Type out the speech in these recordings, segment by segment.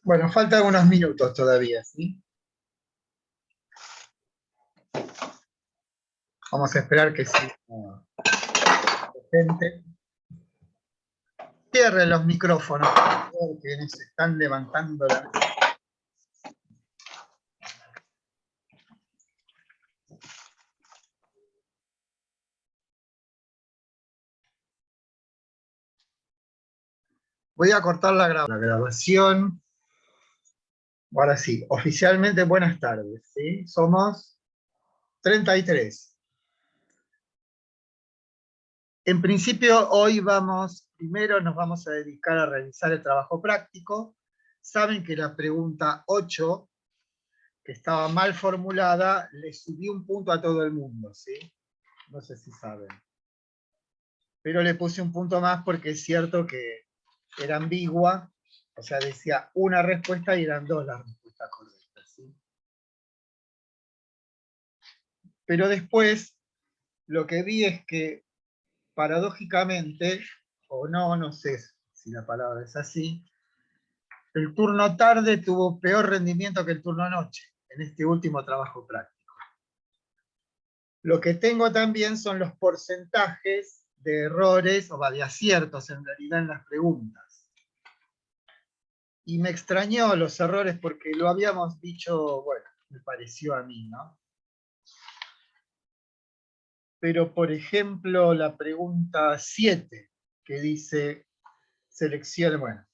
Bueno, faltan unos minutos todavía, ¿sí? Vamos a esperar que siga la gente. Cierren los micrófonos, por favor, que nos están levantando la... Voy a cortar la grabación. Ahora sí, oficialmente buenas tardes, ¿sí? Somos 33. En principio, hoy primero nos vamos a dedicar a realizar el trabajo práctico. Saben que la pregunta 8, que estaba mal formulada, le subí un punto a todo el mundo, ¿sí? No sé si saben. Pero le puse un punto más porque es cierto que era ambigua, o sea, decía una respuesta y eran dos las respuestas correctas, ¿sí? Pero después, lo que vi es que, paradójicamente, o no, no sé si la palabra es así, el turno tarde tuvo peor rendimiento que el turno noche en este último trabajo práctico. Lo que tengo también son los porcentajes de errores, o de aciertos en realidad en las preguntas. Y me extrañó los errores porque lo habíamos dicho, bueno, me pareció a mí, ¿no? Pero, por ejemplo, la pregunta 7, que dice, seleccione, bueno,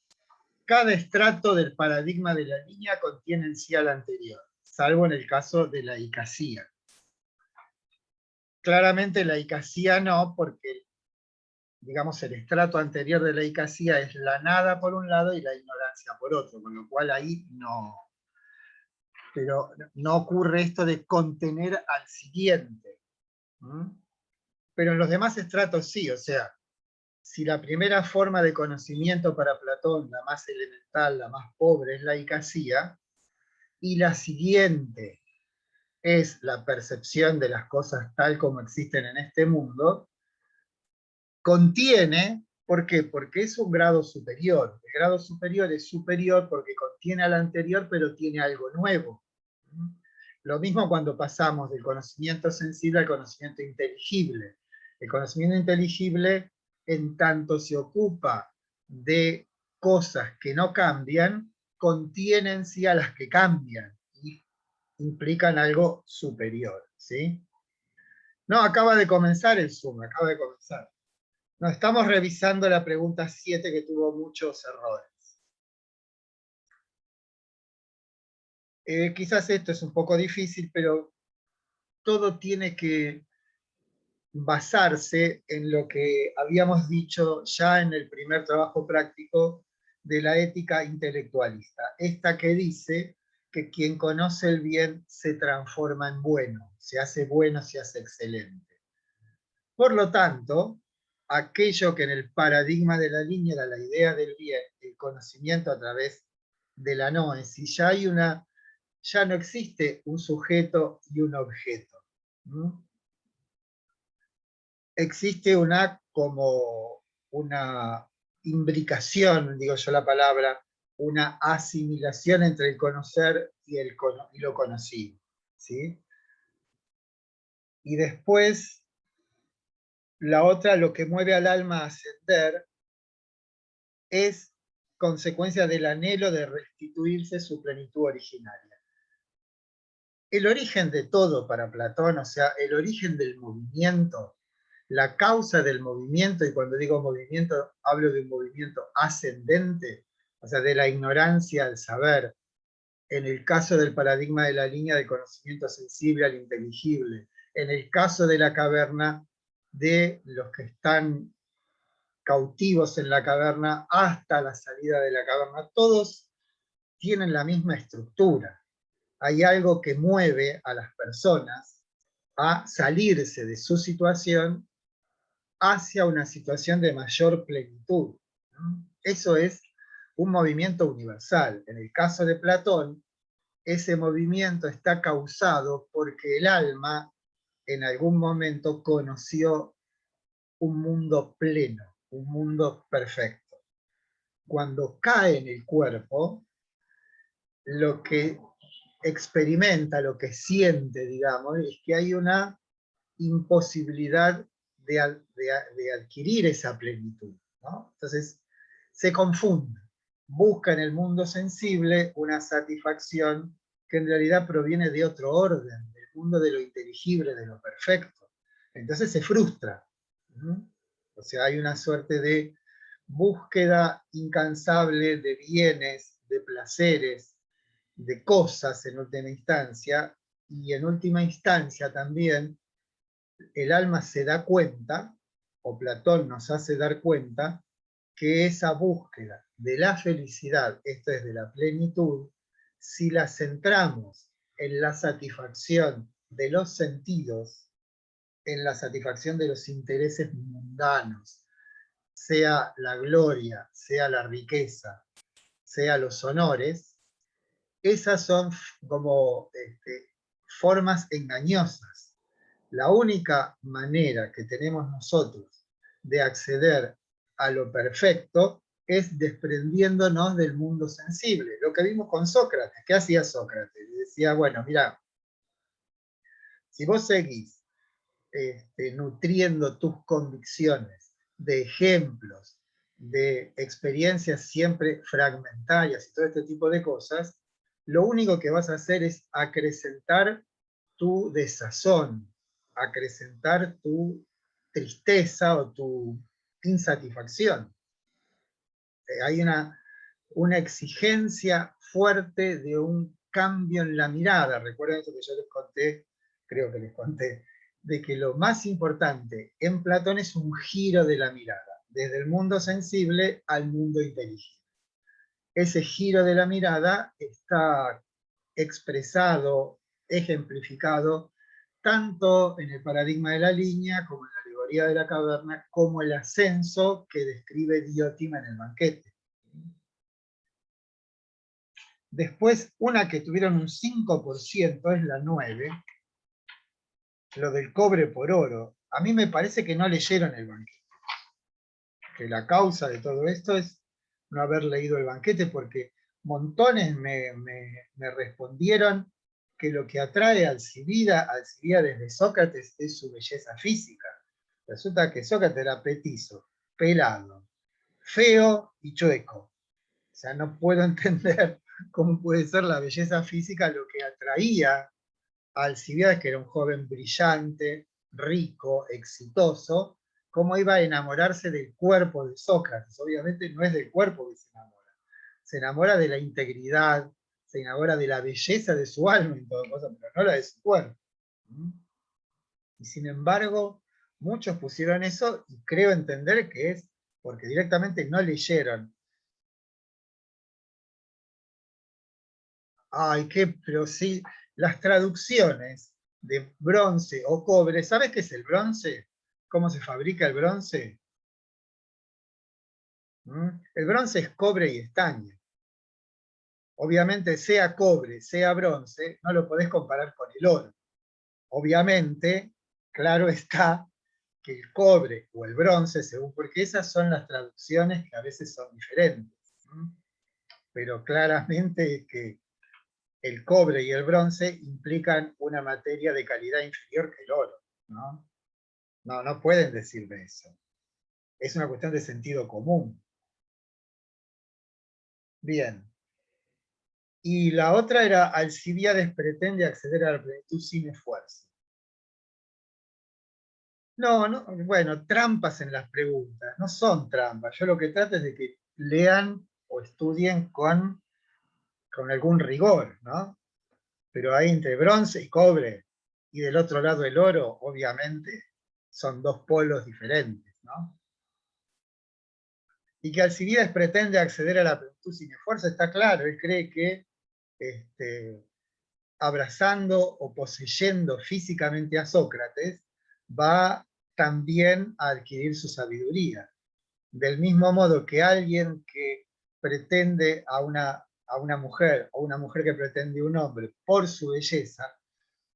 cada estrato del paradigma de la línea contiene en sí al anterior, salvo en el caso de la icasía. Claramente la icasía no, porque, digamos, el estrato anterior de la icasía es la nada por un lado y la ignorancia por otro, con lo cual ahí no. Pero no ocurre esto de contener al siguiente. Pero en los demás estratos sí, o sea, si la primera forma de conocimiento para Platón, la más elemental, la más pobre, es la icasía, y la siguiente es la percepción de las cosas tal como existen en este mundo, contiene, ¿por qué? Porque es un grado superior. El grado superior es superior porque contiene al anterior, pero tiene algo nuevo. Lo mismo cuando pasamos del conocimiento sensible al conocimiento inteligible. El conocimiento inteligible, en tanto se ocupa de cosas que no cambian, contiene en sí a las que cambian y implican algo superior, ¿sí? No, acaba de comenzar el Zoom, acaba de comenzar. No, estamos revisando la pregunta 7 que tuvo muchos errores. Quizás esto es un poco difícil, pero todo tiene que basarse en lo que habíamos dicho ya en el primer trabajo práctico de la ética intelectualista. Esta que dice que quien conoce el bien se transforma en bueno, se hace bueno, se hace excelente. Por lo tanto, aquello que en el paradigma de la línea era la idea del bien, el conocimiento a través de la noesis, ya no existe un sujeto y un objeto. Existe como una imbricación, digo yo la palabra, una asimilación entre el conocer y lo conocido, ¿sí? Y después, la otra, lo que mueve al alma a ascender, es consecuencia del anhelo de restituirse su plenitud originaria. El origen de todo para Platón, o sea, el origen del movimiento, la causa del movimiento, y cuando digo movimiento hablo de un movimiento ascendente, o sea, de la ignorancia al saber, en el caso del paradigma de la línea de conocimiento sensible al inteligible, en el caso de la caverna, de los que están cautivos en la caverna hasta la salida de la caverna, todos tienen la misma estructura. Hay algo que mueve a las personas a salirse de su situación hacia una situación de mayor plenitud. Eso es un movimiento universal. En el caso de Platón, ese movimiento está causado porque el alma en algún momento conoció un mundo pleno, un mundo perfecto. Cuando cae en el cuerpo, lo que experimenta, lo que siente, digamos, es que hay una imposibilidad de adquirir esa plenitud, ¿no? Entonces, se confunde. Busca en el mundo sensible una satisfacción que en realidad proviene de otro orden, del mundo de lo inteligible, de lo perfecto. Entonces se frustra. ¿No? O sea, hay una suerte de búsqueda incansable de bienes, de placeres, de cosas en última instancia, y en última instancia también el alma se da cuenta, o Platón nos hace dar cuenta, que esa búsqueda de la felicidad, esto es de la plenitud, si la centramos en la satisfacción de los sentidos, en la satisfacción de los intereses mundanos, sea la gloria, sea la riqueza, sea los honores, esas son como formas engañosas. La única manera que tenemos nosotros de acceder a lo perfecto es desprendiéndonos del mundo sensible. Lo que vimos con Sócrates. ¿Qué hacía Sócrates? Le decía, bueno, mira, si vos seguís nutriendo tus convicciones de ejemplos, de experiencias siempre fragmentarias y todo este tipo de cosas, lo único que vas a hacer es acrecentar tu desazón, acrecentar tu tristeza o tu insatisfacción. Hay una exigencia fuerte de un cambio en la mirada. Recuerden esto que yo les conté, creo que les conté, de que lo más importante en Platón es un giro de la mirada, desde el mundo sensible al mundo inteligible. Ese giro de la mirada está expresado, ejemplificado, tanto en el paradigma de la línea, como en la alegoría de la caverna, como el ascenso que describe Diótima en el banquete. Después, una que tuvieron un 5% es la 9, lo del cobre por oro. A mí me parece que no leyeron el banquete, que la causa de todo esto es no haber leído el banquete, porque montones me respondieron que lo que atrae a Alcibida desde Sócrates es su belleza física. Resulta que Sócrates era petizo, pelado, feo y chueco. O sea, no puedo entender cómo puede ser la belleza física lo que atraía a Alcibiades, que era un joven brillante, rico, exitoso, cómo iba a enamorarse del cuerpo de Sócrates. Obviamente no es del cuerpo que se enamora de la integridad, se enamora de la belleza de su alma en todo caso, pero no la de su cuerpo. Y sin embargo, muchos pusieron eso y creo entender que es porque directamente no leyeron. Ay, pero sí, las traducciones de bronce o cobre, ¿sabes qué es el bronce? ¿Cómo se fabrica el bronce? El bronce es cobre y estaño. Obviamente, sea cobre, sea bronce, no lo podés comparar con el oro. Obviamente, claro está que el cobre o el bronce, según, porque esas son las traducciones que a veces son diferentes. Pero claramente que el cobre y el bronce implican una materia de calidad inferior que el oro, ¿no? No pueden decirme eso. Es una cuestión de sentido común. Bien. Y la otra era, Alcibíades pretende acceder a la plenitud sin esfuerzo. No, bueno, trampas en las preguntas, no son trampas. Yo lo que trato es de que lean o estudien con algún rigor, ¿no? Pero ahí entre bronce y cobre, y del otro lado el oro, obviamente, son dos polos diferentes, ¿no? Y que Alcibiades pretende acceder a la plenitud sin esfuerzo, está claro, él cree que abrazando o poseyendo físicamente a Sócrates, va también a adquirir su sabiduría. Del mismo modo que alguien que pretende a una mujer, o una mujer que pretende a un hombre por su belleza,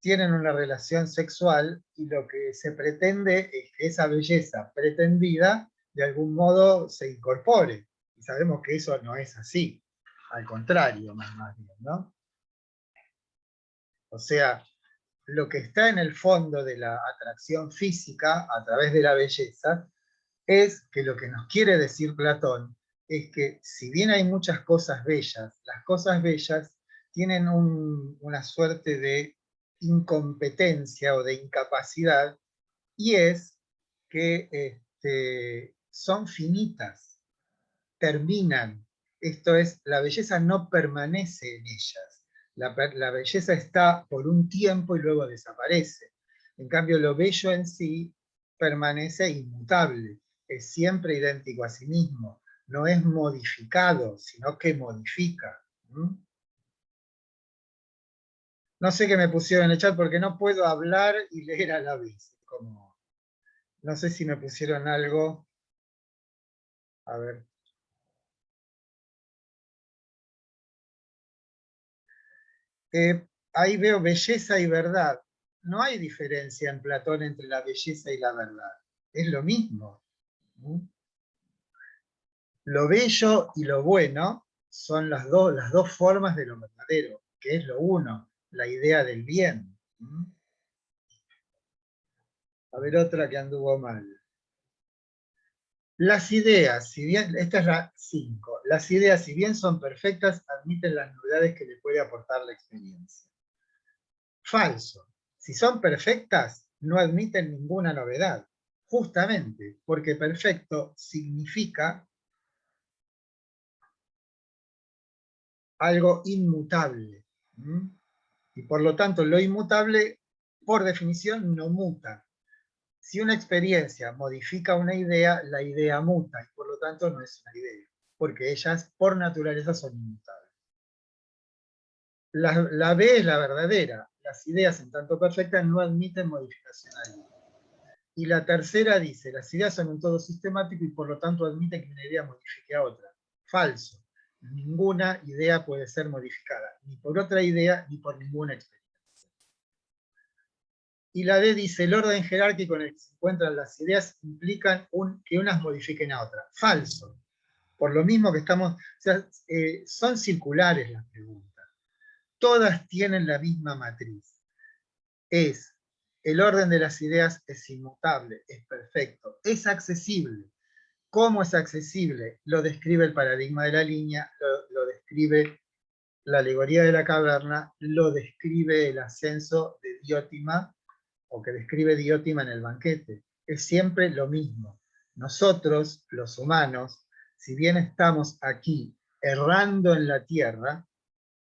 tienen una relación sexual y lo que se pretende es que esa belleza pretendida de algún modo se incorpore. Y sabemos que eso no es así. al contrario, más bien, ¿no? O sea, lo que está en el fondo de la atracción física a través de la belleza es que lo que nos quiere decir Platón es que si bien hay muchas cosas bellas, las cosas bellas tienen una suerte de incompetencia o de incapacidad, y es que son finitas, terminan. Esto es, la belleza no permanece en ellas. La belleza está por un tiempo y luego desaparece. En cambio, lo bello en sí permanece inmutable, es siempre idéntico a sí mismo, no es modificado, sino que modifica. ¿Mm? No sé qué me pusieron en el chat porque no puedo hablar y leer a la vez. Como, no sé si me pusieron algo. A ver. Ahí veo belleza y verdad. No hay diferencia en Platón entre la belleza y la verdad. Es lo mismo. ¿Mm? Lo bello y lo bueno son las dos formas de lo verdadero, que es lo uno, la idea del bien. ¿Mm? A ver otra que anduvo mal. Las ideas, si bien, esta es la 5, las ideas, si bien son perfectas, admiten las novedades que le puede aportar la experiencia. Falso. Si son perfectas, no admiten ninguna novedad. Justamente porque perfecto significa algo inmutable. ¿Mm? Y por lo tanto, lo inmutable, por definición, no muta. Si una experiencia modifica una idea, la idea muta, y por lo tanto no es una idea, porque ellas por naturaleza son inmutables. La B es la verdadera. Las ideas, en tanto perfectas, no admiten modificación alguna. Y la tercera dice, las ideas son un todo sistemático y por lo tanto admiten que una idea modifique a otra. Falso. Ninguna idea puede ser modificada, ni por otra idea, ni por ninguna experiencia. Y la D dice, el orden jerárquico en el que se encuentran las ideas implican que unas modifiquen a otras. Falso. Por lo mismo que estamos, o sea, son circulares las preguntas. Todas tienen la misma matriz. El orden de las ideas es inmutable, es perfecto, es accesible. ¿Cómo es accesible? Lo describe el paradigma de la línea, lo describe la alegoría de la caverna, lo describe el ascenso de Diótima, o que describe Diótima en el banquete. Es siempre lo mismo. Nosotros, los humanos, si bien estamos aquí errando en la tierra,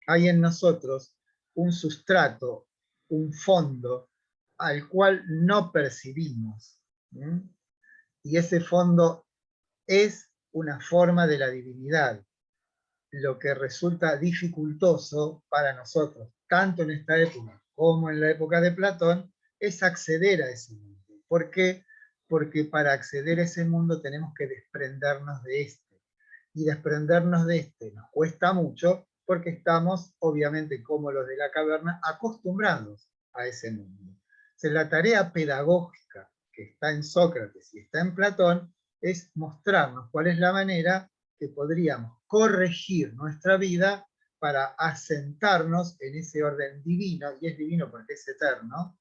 hay en nosotros un sustrato, un fondo al cual no percibimos. ¿Mm? Y ese fondo es una forma de la divinidad, lo que resulta dificultoso para nosotros, tanto en esta época como en la época de Platón, es acceder a ese mundo. ¿Por qué? Porque para acceder a ese mundo tenemos que desprendernos de este. Y desprendernos de este nos cuesta mucho porque estamos, obviamente, como los de la caverna, acostumbrados a ese mundo. Entonces, la tarea pedagógica que está en Sócrates y está en Platón es mostrarnos cuál es la manera que podríamos corregir nuestra vida para asentarnos en ese orden divino, y es divino porque es eterno,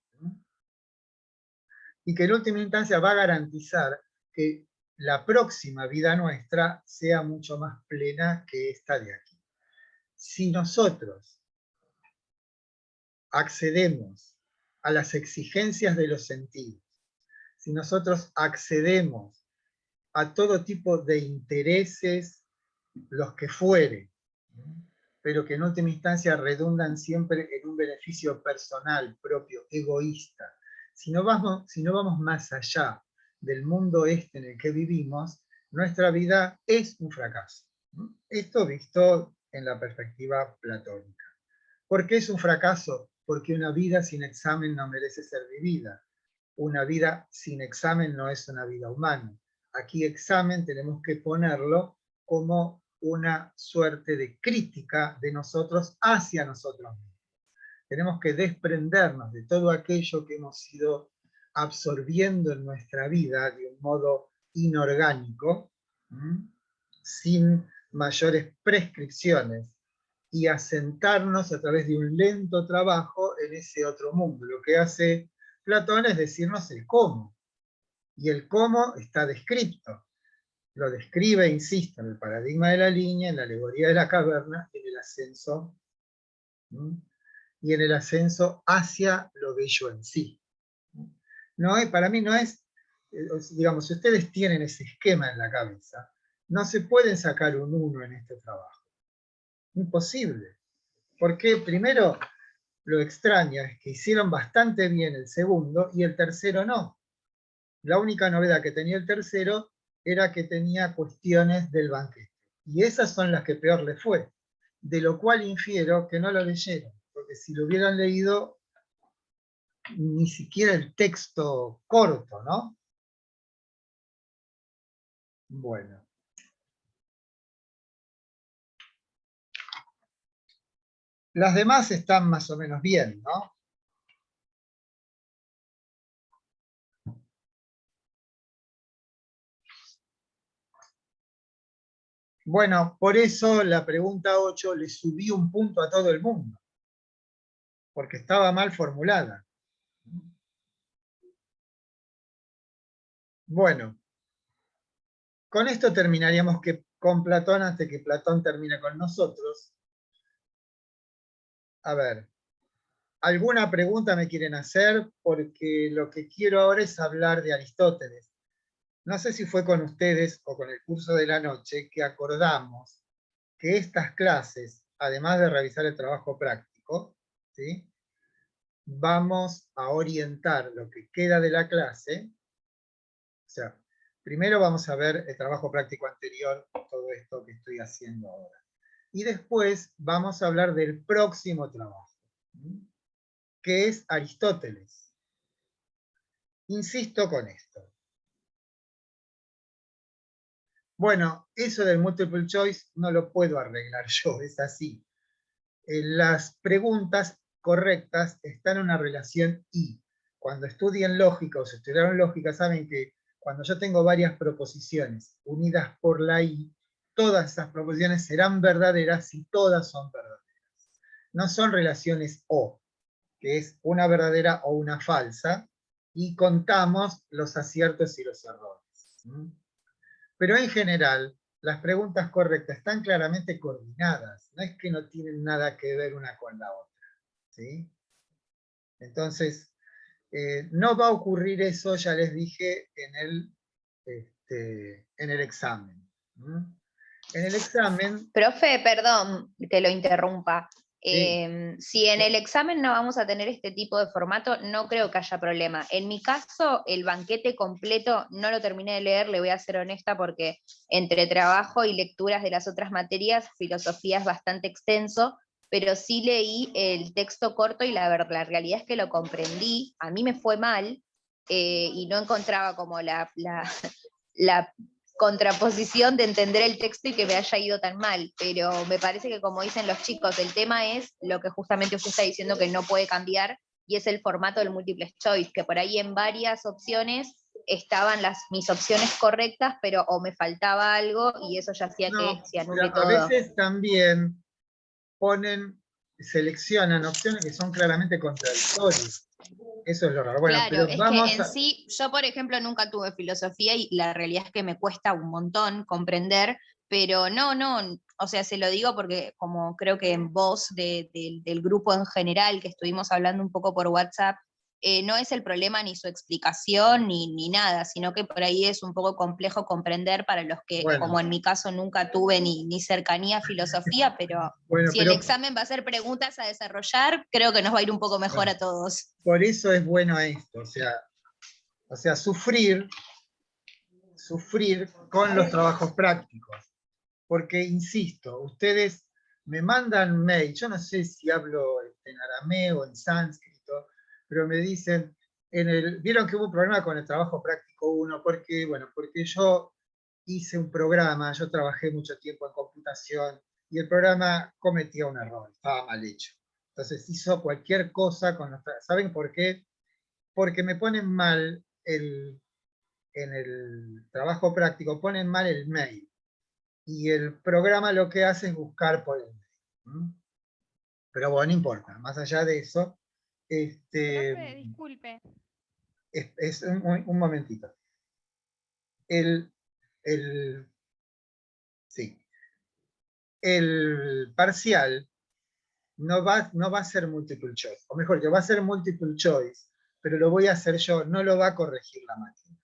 y que en última instancia va a garantizar que la próxima vida nuestra sea mucho más plena que esta de aquí. Si nosotros accedemos a las exigencias de los sentidos, si nosotros accedemos a todo tipo de intereses, los que fueren, pero que en última instancia redundan siempre en un beneficio personal, propio, egoísta. Si no vamos más allá del mundo este en el que vivimos, nuestra vida es un fracaso. Esto visto en la perspectiva platónica. ¿Por qué es un fracaso? Porque una vida sin examen no merece ser vivida. Una vida sin examen no es una vida humana. Aquí examen tenemos que ponerlo como una suerte de crítica de nosotros hacia nosotros mismos. Tenemos que desprendernos de todo aquello que hemos ido absorbiendo en nuestra vida de un modo inorgánico, sin mayores prescripciones y asentarnos a través de un lento trabajo en ese otro mundo. Lo que hace Platón es decirnos el cómo, y el cómo está descrito. Lo describe, insisto, en el paradigma de la línea, en la alegoría de la caverna, en el ascenso, y en el ascenso hacia lo bello en sí. No es, para mí no es, digamos, si ustedes tienen ese esquema en la cabeza, no se pueden sacar un 1 en este trabajo. Imposible. Porque primero, lo extraño es que hicieron bastante bien el segundo y el tercero no. La única novedad que tenía el tercero era que tenía cuestiones del banquete. Y esas son las que peor le fue. De lo cual infiero que no lo leyeron, porque si lo hubieran leído, ni siquiera el texto corto, ¿no? Bueno. Las demás están más o menos bien, ¿no? Bueno, por eso la pregunta 8 le subí un punto a todo el mundo, porque estaba mal formulada. Bueno, con esto terminaríamos con Platón antes que Platón termine con nosotros. A ver, ¿alguna pregunta me quieren hacer? Porque lo que quiero ahora es hablar de Aristóteles. No sé si fue con ustedes o con el curso de la noche que acordamos que estas clases, además de revisar el trabajo práctico, ¿sí?, vamos a orientar lo que queda de la clase. O sea, primero vamos a ver el trabajo práctico anterior, todo esto que estoy haciendo ahora. Y después vamos a hablar del próximo trabajo, que es Aristóteles. Insisto con esto. Bueno, eso del multiple choice no lo puedo arreglar yo, es así. Las preguntas correctas están en una relación y. Cuando estudien lógica o se estudiaron lógica, saben que cuando yo tengo varias proposiciones unidas por la y, todas esas proposiciones serán verdaderas si todas son verdaderas. No son relaciones o, que es una verdadera o una falsa, y contamos los aciertos y los errores. Pero en general, las preguntas correctas están claramente coordinadas, no es que no tienen nada que ver una con la otra, ¿sí? Entonces, no va a ocurrir eso, ya les dije, en el examen. En el examen... Profe, perdón que lo interrumpa. Sí. Si en el examen no vamos a tener este tipo de formato, no creo que haya problema. En mi caso, el banquete completo no lo terminé de leer, le voy a ser honesta, porque entre trabajo y lecturas de las otras materias, filosofía es bastante extenso, pero sí leí el texto corto y la realidad es que lo comprendí. A mí me fue mal y no encontraba como la contraposición de entender el texto y que me haya ido tan mal, pero me parece que, como dicen los chicos, el tema es lo que justamente usted está diciendo que no puede cambiar, y es el formato del multiple choice, que por ahí en varias opciones estaban mis opciones correctas, pero o me faltaba algo y eso ya hacía que se anule a todo. veces también seleccionan opciones que son claramente contradictorias. Eso es lo raro. Bueno, Claro, pero es que vamos en a... sí, yo por ejemplo nunca tuve filosofía y la realidad es que me cuesta un montón comprender, pero no, o sea, se lo digo porque como creo que en voz del grupo en general, que estuvimos hablando un poco por WhatsApp, no es el problema ni su explicación ni nada, sino que por ahí es un poco complejo comprender para los que, Bueno, como en mi caso, nunca tuve ni cercanía a filosofía, pero bueno, si el examen va a ser preguntas a desarrollar, creo que nos va a ir un poco mejor a todos. por eso es bueno esto, o sea, sufrir con los trabajos prácticos. Porque, insisto, ustedes me mandan mail, yo no sé si hablo en arameo o en sánscrito, pero me dicen, vieron que hubo un problema con el trabajo práctico 1, porque, bueno, porque yo hice un programa, yo trabajé mucho tiempo en computación, y el programa cometía un error, estaba mal hecho. Entonces hizo cualquier cosa con los... ¿Saben por qué? Porque me ponen mal en el trabajo práctico, ponen mal el mail. y el programa lo que hace es buscar por el medio. Pero bueno, no importa, más allá de eso, Profe, disculpe. es un momentito. Sí. El parcial no va a ser multiple choice, o mejor, que va a ser multiple choice, pero lo voy a hacer yo, no lo va a corregir la máquina.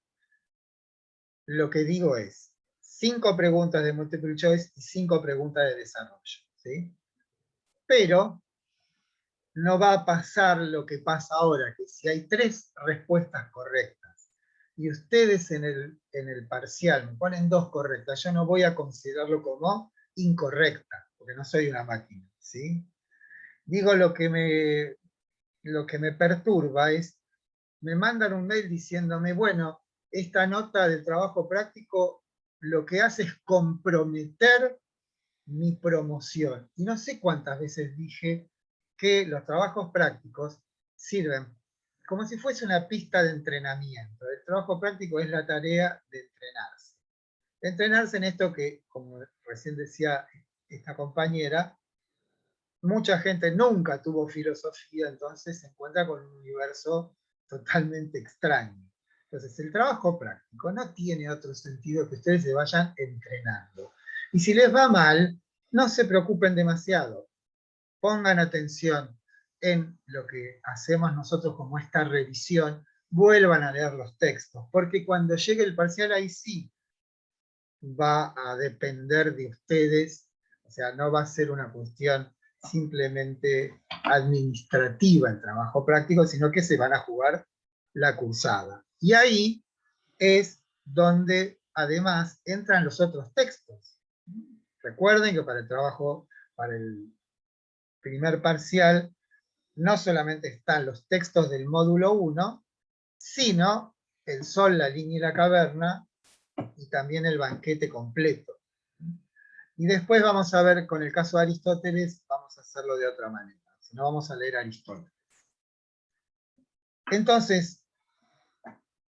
Lo que digo es 5 preguntas de multiple choice y 5 preguntas de desarrollo, ¿sí? Pero no va a pasar lo que pasa ahora, que si hay 3 respuestas correctas y ustedes en el parcial me ponen 2 correctas, yo no voy a considerarlo como incorrecta, porque no soy una máquina, ¿sí? Digo, lo que me perturba es, me mandan un mail diciéndome, bueno, esta nota del trabajo práctico lo que hace es comprometer mi promoción. Y no sé cuántas veces dije que los trabajos prácticos sirven como si fuese una pista de entrenamiento. El trabajo práctico es la tarea de entrenarse. Entrenarse en esto que, como recién decía esta compañera, mucha gente nunca tuvo filosofía, entonces se encuentra con un universo totalmente extraño. Entonces, el trabajo práctico no tiene otro sentido que ustedes se vayan entrenando. Y si les va mal, no se preocupen demasiado. Pongan atención en lo que hacemos nosotros como esta revisión, vuelvan a leer los textos, porque cuando llegue el parcial ahí sí va a depender de ustedes, o sea, no va a ser una cuestión simplemente administrativa el trabajo práctico, sino que se van a jugar la cursada. Y ahí es donde además entran los otros textos. Recuerden que para el trabajo, para el primer parcial, no solamente están los textos del módulo 1, sino el sol, la línea y la caverna, y también el banquete completo. Y después vamos a ver, con el caso de Aristóteles, vamos a hacerlo de otra manera. Si no, vamos a leer Aristóteles. Entonces,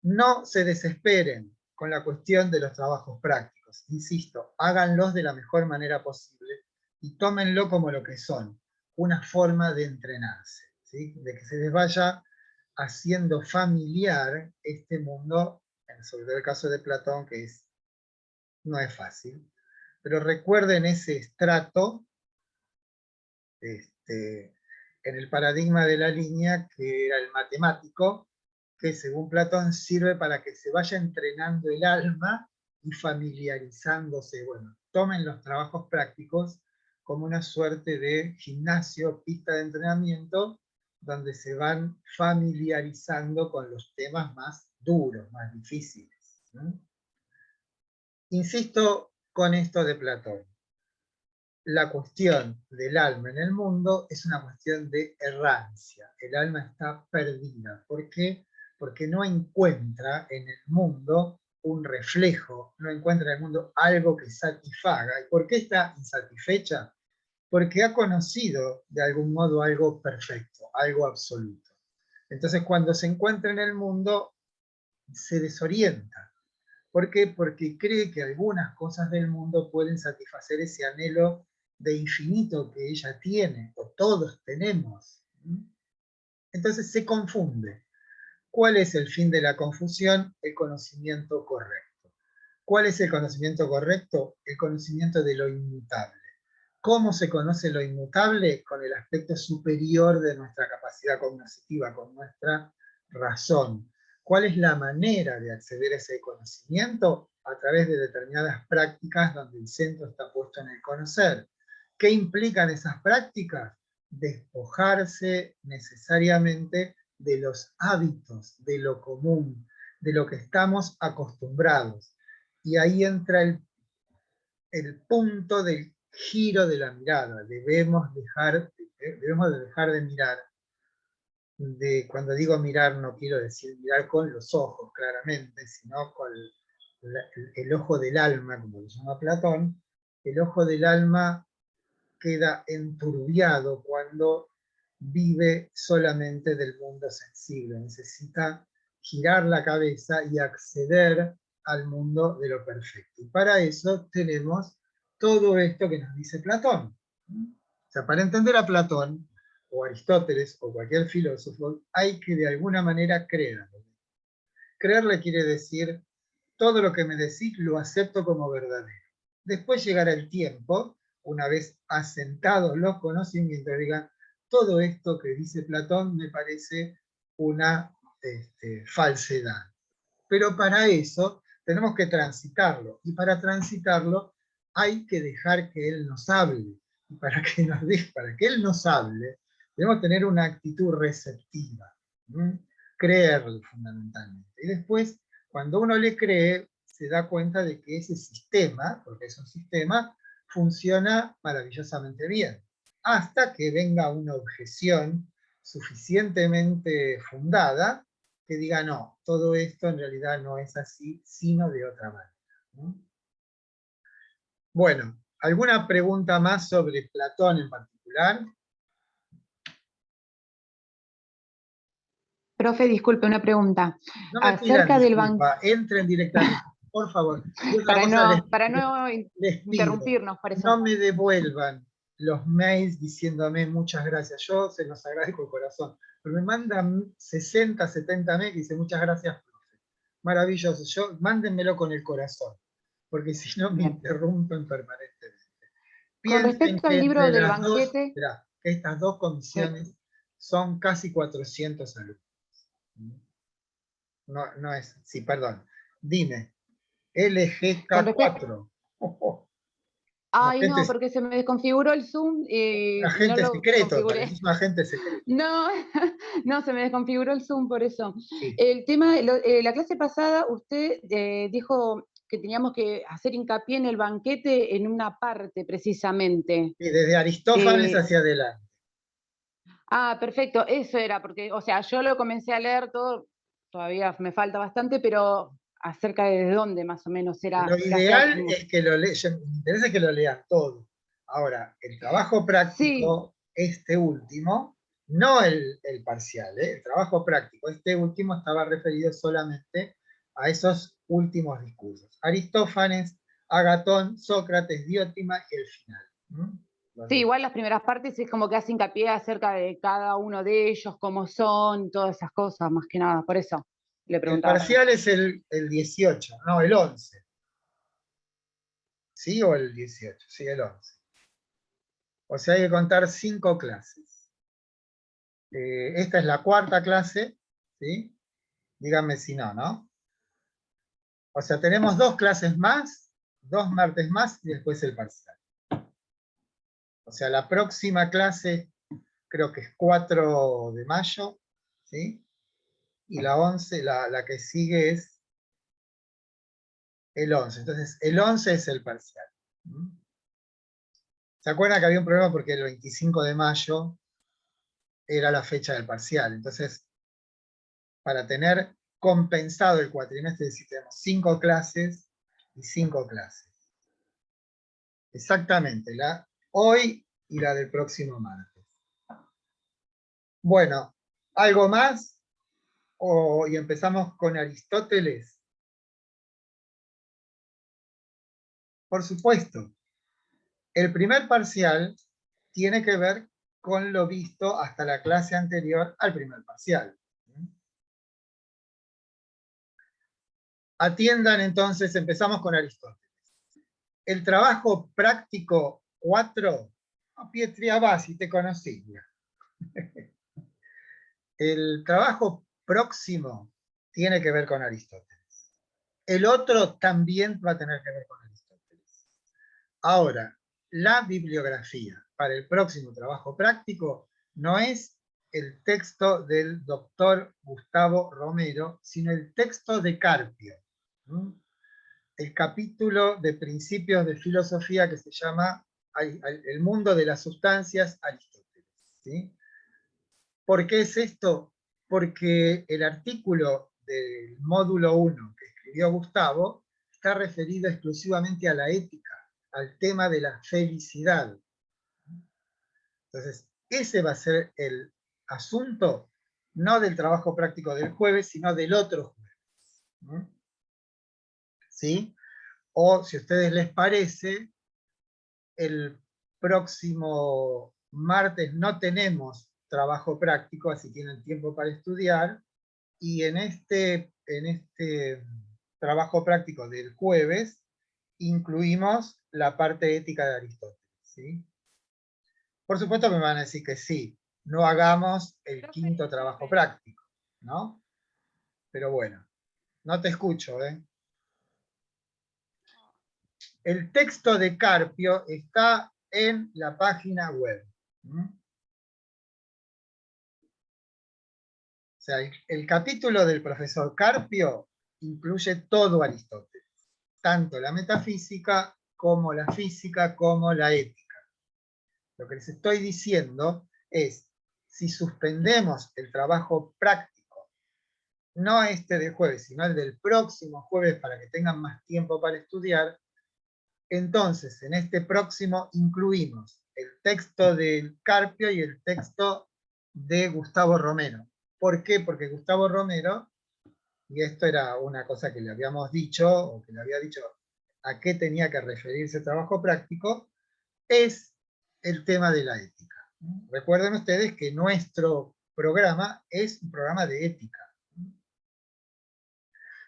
no se desesperen con la cuestión de los trabajos prácticos. Insisto, háganlos de la mejor manera posible y tómenlo como lo que son, una forma de entrenarse, ¿sí? De que se les vaya haciendo familiar este mundo, sobre todo el caso de Platón, que no es fácil. Pero recuerden ese estrato en el paradigma de la línea, que era el matemático, que según Platón sirve para que se vaya entrenando el alma y familiarizándose. Bueno, tomen los trabajos prácticos como una suerte de gimnasio, pista de entrenamiento, donde se van familiarizando con los temas más duros, más difíciles, ¿no? Insisto con esto de Platón. La cuestión del alma en el mundo es una cuestión de errancia. El alma está perdida. ¿Por qué? Porque no encuentra en el mundo un reflejo, no encuentra en el mundo algo que satisfaga. ¿Y por qué está insatisfecha? Porque ha conocido de algún modo algo perfecto, algo absoluto. Entonces, cuando se encuentra en el mundo, se desorienta. ¿Por qué? Porque cree que algunas cosas del mundo pueden satisfacer ese anhelo de infinito que ella tiene, o todos tenemos. Entonces se confunde. ¿Cuál es el fin de la confusión? El conocimiento correcto. ¿Cuál es el conocimiento correcto? El conocimiento de lo inmutable. ¿Cómo se conoce lo inmutable? Con el aspecto superior de nuestra capacidad cognitiva, con nuestra razón. ¿Cuál es la manera de acceder a ese conocimiento? A través de determinadas prácticas donde el centro está puesto en el conocer. ¿Qué implican esas prácticas? Despojarse necesariamente de los hábitos, de lo común, de lo que estamos acostumbrados. Y ahí entra el punto del giro de la mirada. Debemos de dejar de mirar. Cuando digo mirar, no quiero decir mirar con los ojos, claramente, sino con el ojo del alma, como lo llama Platón. El ojo del alma queda enturbiado cuando vive solamente del mundo sensible. Necesita girar la cabeza y acceder al mundo de lo perfecto. Y para eso tenemos todo esto que nos dice Platón. O sea, para entender a Platón, o Aristóteles, o cualquier filósofo, hay que de alguna manera creerle. Creerle quiere decir, todo lo que me decís lo acepto como verdadero. Después llegará el tiempo, una vez asentados los conocimientos, digan, todo esto que dice Platón me parece una falsedad. Pero para eso tenemos que transitarlo, y para transitarlo hay que dejar que él nos hable. Y para que él nos hable, debemos tener una actitud receptiva, creerle fundamentalmente. Y después, cuando uno le cree, se da cuenta de que ese sistema, porque es un sistema, funciona maravillosamente bien, hasta que venga una objeción suficientemente fundada que diga, no, todo esto en realidad no es así, sino de otra manera. Bueno, ¿alguna pregunta más sobre Platón en particular? Profe, disculpe, una pregunta. No me pidan Acerca del disculpa, entren directamente, por favor. Y otra cosa, para no les pido, interrumpirnos, por eso. no me devuelvan los mails diciéndome muchas gracias. Yo se los agradezco de corazón. Pero me mandan 60, 70 mails y dicen muchas gracias, profe. Maravilloso. Mándenmelo con el corazón, porque si no me interrumpen permanentemente. Con Piensen respecto que al libro entre del las dos, banquete, que estas dos comisiones son casi 400 alumnos. No es, sí, perdón. Dime, LGK4. Ay, no, porque se me desconfiguró el Zoom y Un no agente lo secreto, configuré. parecís un agente secreto. No, no, se me desconfiguró el Zoom por eso. Sí. El tema, la clase pasada usted dijo que teníamos que hacer hincapié en el banquete en una parte precisamente. Y desde Aristófanes hacia adelante. Perfecto, eso era, porque, o sea, yo lo comencé a leer todo, todavía me falta bastante, pero acerca de dónde más o menos era. Lo ideal es que lo lean, me interesa que lo lean todo. Ahora, el trabajo práctico, sí. Este último, no el parcial, el trabajo práctico, este último estaba referido solamente a esos últimos discursos. Aristófanes, Agatón, Sócrates, Diótima y el final. Sí, igual las primeras partes es como que hace hincapié acerca de cada uno de ellos, cómo son, todas esas cosas, más que nada, por eso le preguntaba. El parcial es el 18, no, el 11. ¿Sí o el 18? Sí, el 11. O sea, hay que contar 5 clases. Esta es la 4ª clase, ¿sí? Díganme si no, ¿no? O sea, tenemos 2 clases más, 2 martes más y después el parcial. O sea, la próxima clase creo que es 4 de mayo, ¿sí? Y la 11, la que sigue es el 11. Entonces, el 11 es el parcial. ¿Se acuerdan que había un problema porque el 25 de mayo era la fecha del parcial? Entonces, para tener compensado el cuatrimestre, es decir, tenemos 5 clases y 5 clases. Exactamente, la hoy y la del próximo martes. Bueno, ¿algo más? Y empezamos con Aristóteles. Por supuesto, el primer parcial tiene que ver con lo visto hasta la clase anterior al primer parcial. Atiendan entonces, empezamos con Aristóteles. El trabajo práctico 4, Pietri Abasi, te conocí. El trabajo próximo tiene que ver con Aristóteles. El otro también va a tener que ver con Aristóteles. Ahora, la bibliografía para el próximo trabajo práctico no es el texto del doctor Gustavo Romero, sino el texto de Carpio. El capítulo de principios de filosofía que se llama El mundo de las sustancias, Aristóteles. ¿Sí? ¿Por qué es esto? Porque el artículo del módulo 1 que escribió Gustavo está referido exclusivamente a la ética, al tema de la felicidad. Entonces, ese va a ser el asunto, no del trabajo práctico del jueves, sino del otro jueves. ¿Sí? O, si a ustedes les parece, el próximo martes no tenemos trabajo práctico, así tienen tiempo para estudiar, y en este trabajo práctico del jueves incluimos la parte ética de Aristóteles, ¿sí? Por supuesto me van a decir que sí, no hagamos el quinto trabajo práctico, ¿no? Pero bueno, no te escucho, ¿eh? El texto de Carpio está en la página web. O sea, el capítulo del profesor Carpio incluye todo Aristóteles, tanto la metafísica como la física como la ética. Lo que les estoy diciendo es, si suspendemos el trabajo práctico, no este de jueves, sino el del próximo jueves para que tengan más tiempo para estudiar, entonces en este próximo incluimos el texto del Carpio y el texto de Gustavo Romero. ¿Por qué? Porque Gustavo Romero, y esto era una cosa que le habíamos dicho, o que le había dicho a qué tenía que referirse el trabajo práctico, es el tema de la ética. Recuerden ustedes que nuestro programa es un programa de ética.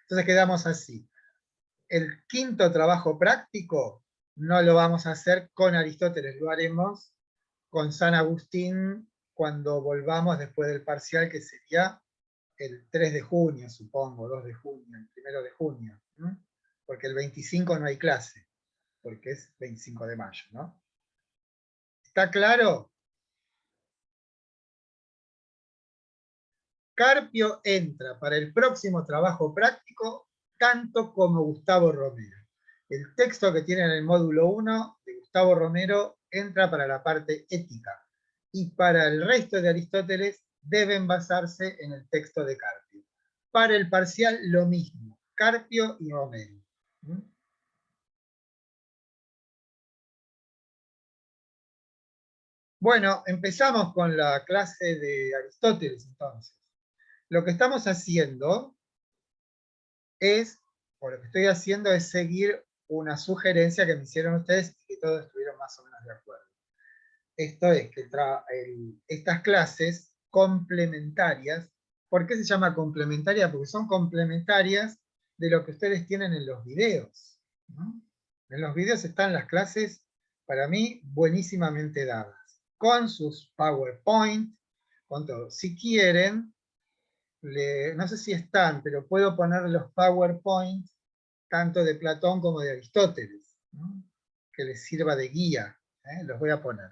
Entonces quedamos así. El quinto trabajo práctico no lo vamos a hacer con Aristóteles, lo haremos con San Agustín cuando volvamos después del parcial, que sería el 3 de junio, supongo, 2 de junio, el 1 de junio, ¿no? Porque el 25 no hay clase, porque es 25 de mayo, ¿no? ¿Está claro? Carpio entra para el próximo trabajo práctico tanto como Gustavo Romero. El texto que tiene en el módulo 1 de Gustavo Romero entra para la parte ética, y para el resto de Aristóteles deben basarse en el texto de Carpio. Para el parcial lo mismo, Carpio y Romero. Bueno, empezamos con la clase de Aristóteles entonces. Lo que estamos haciendo es, o lo que estoy haciendo es seguir una sugerencia que me hicieron ustedes y que todos estuvieron más o menos de acuerdo. Esto es que estas clases complementarias, ¿por qué se llama complementaria? Porque son complementarias de lo que ustedes tienen en los videos, ¿no? En los videos están las clases, para mí, buenísimamente dadas, con sus PowerPoint, con todo. Si quieren, no sé si están, pero puedo poner los PowerPoint tanto de Platón como de Aristóteles, ¿no? Que les sirva de guía, los voy a poner.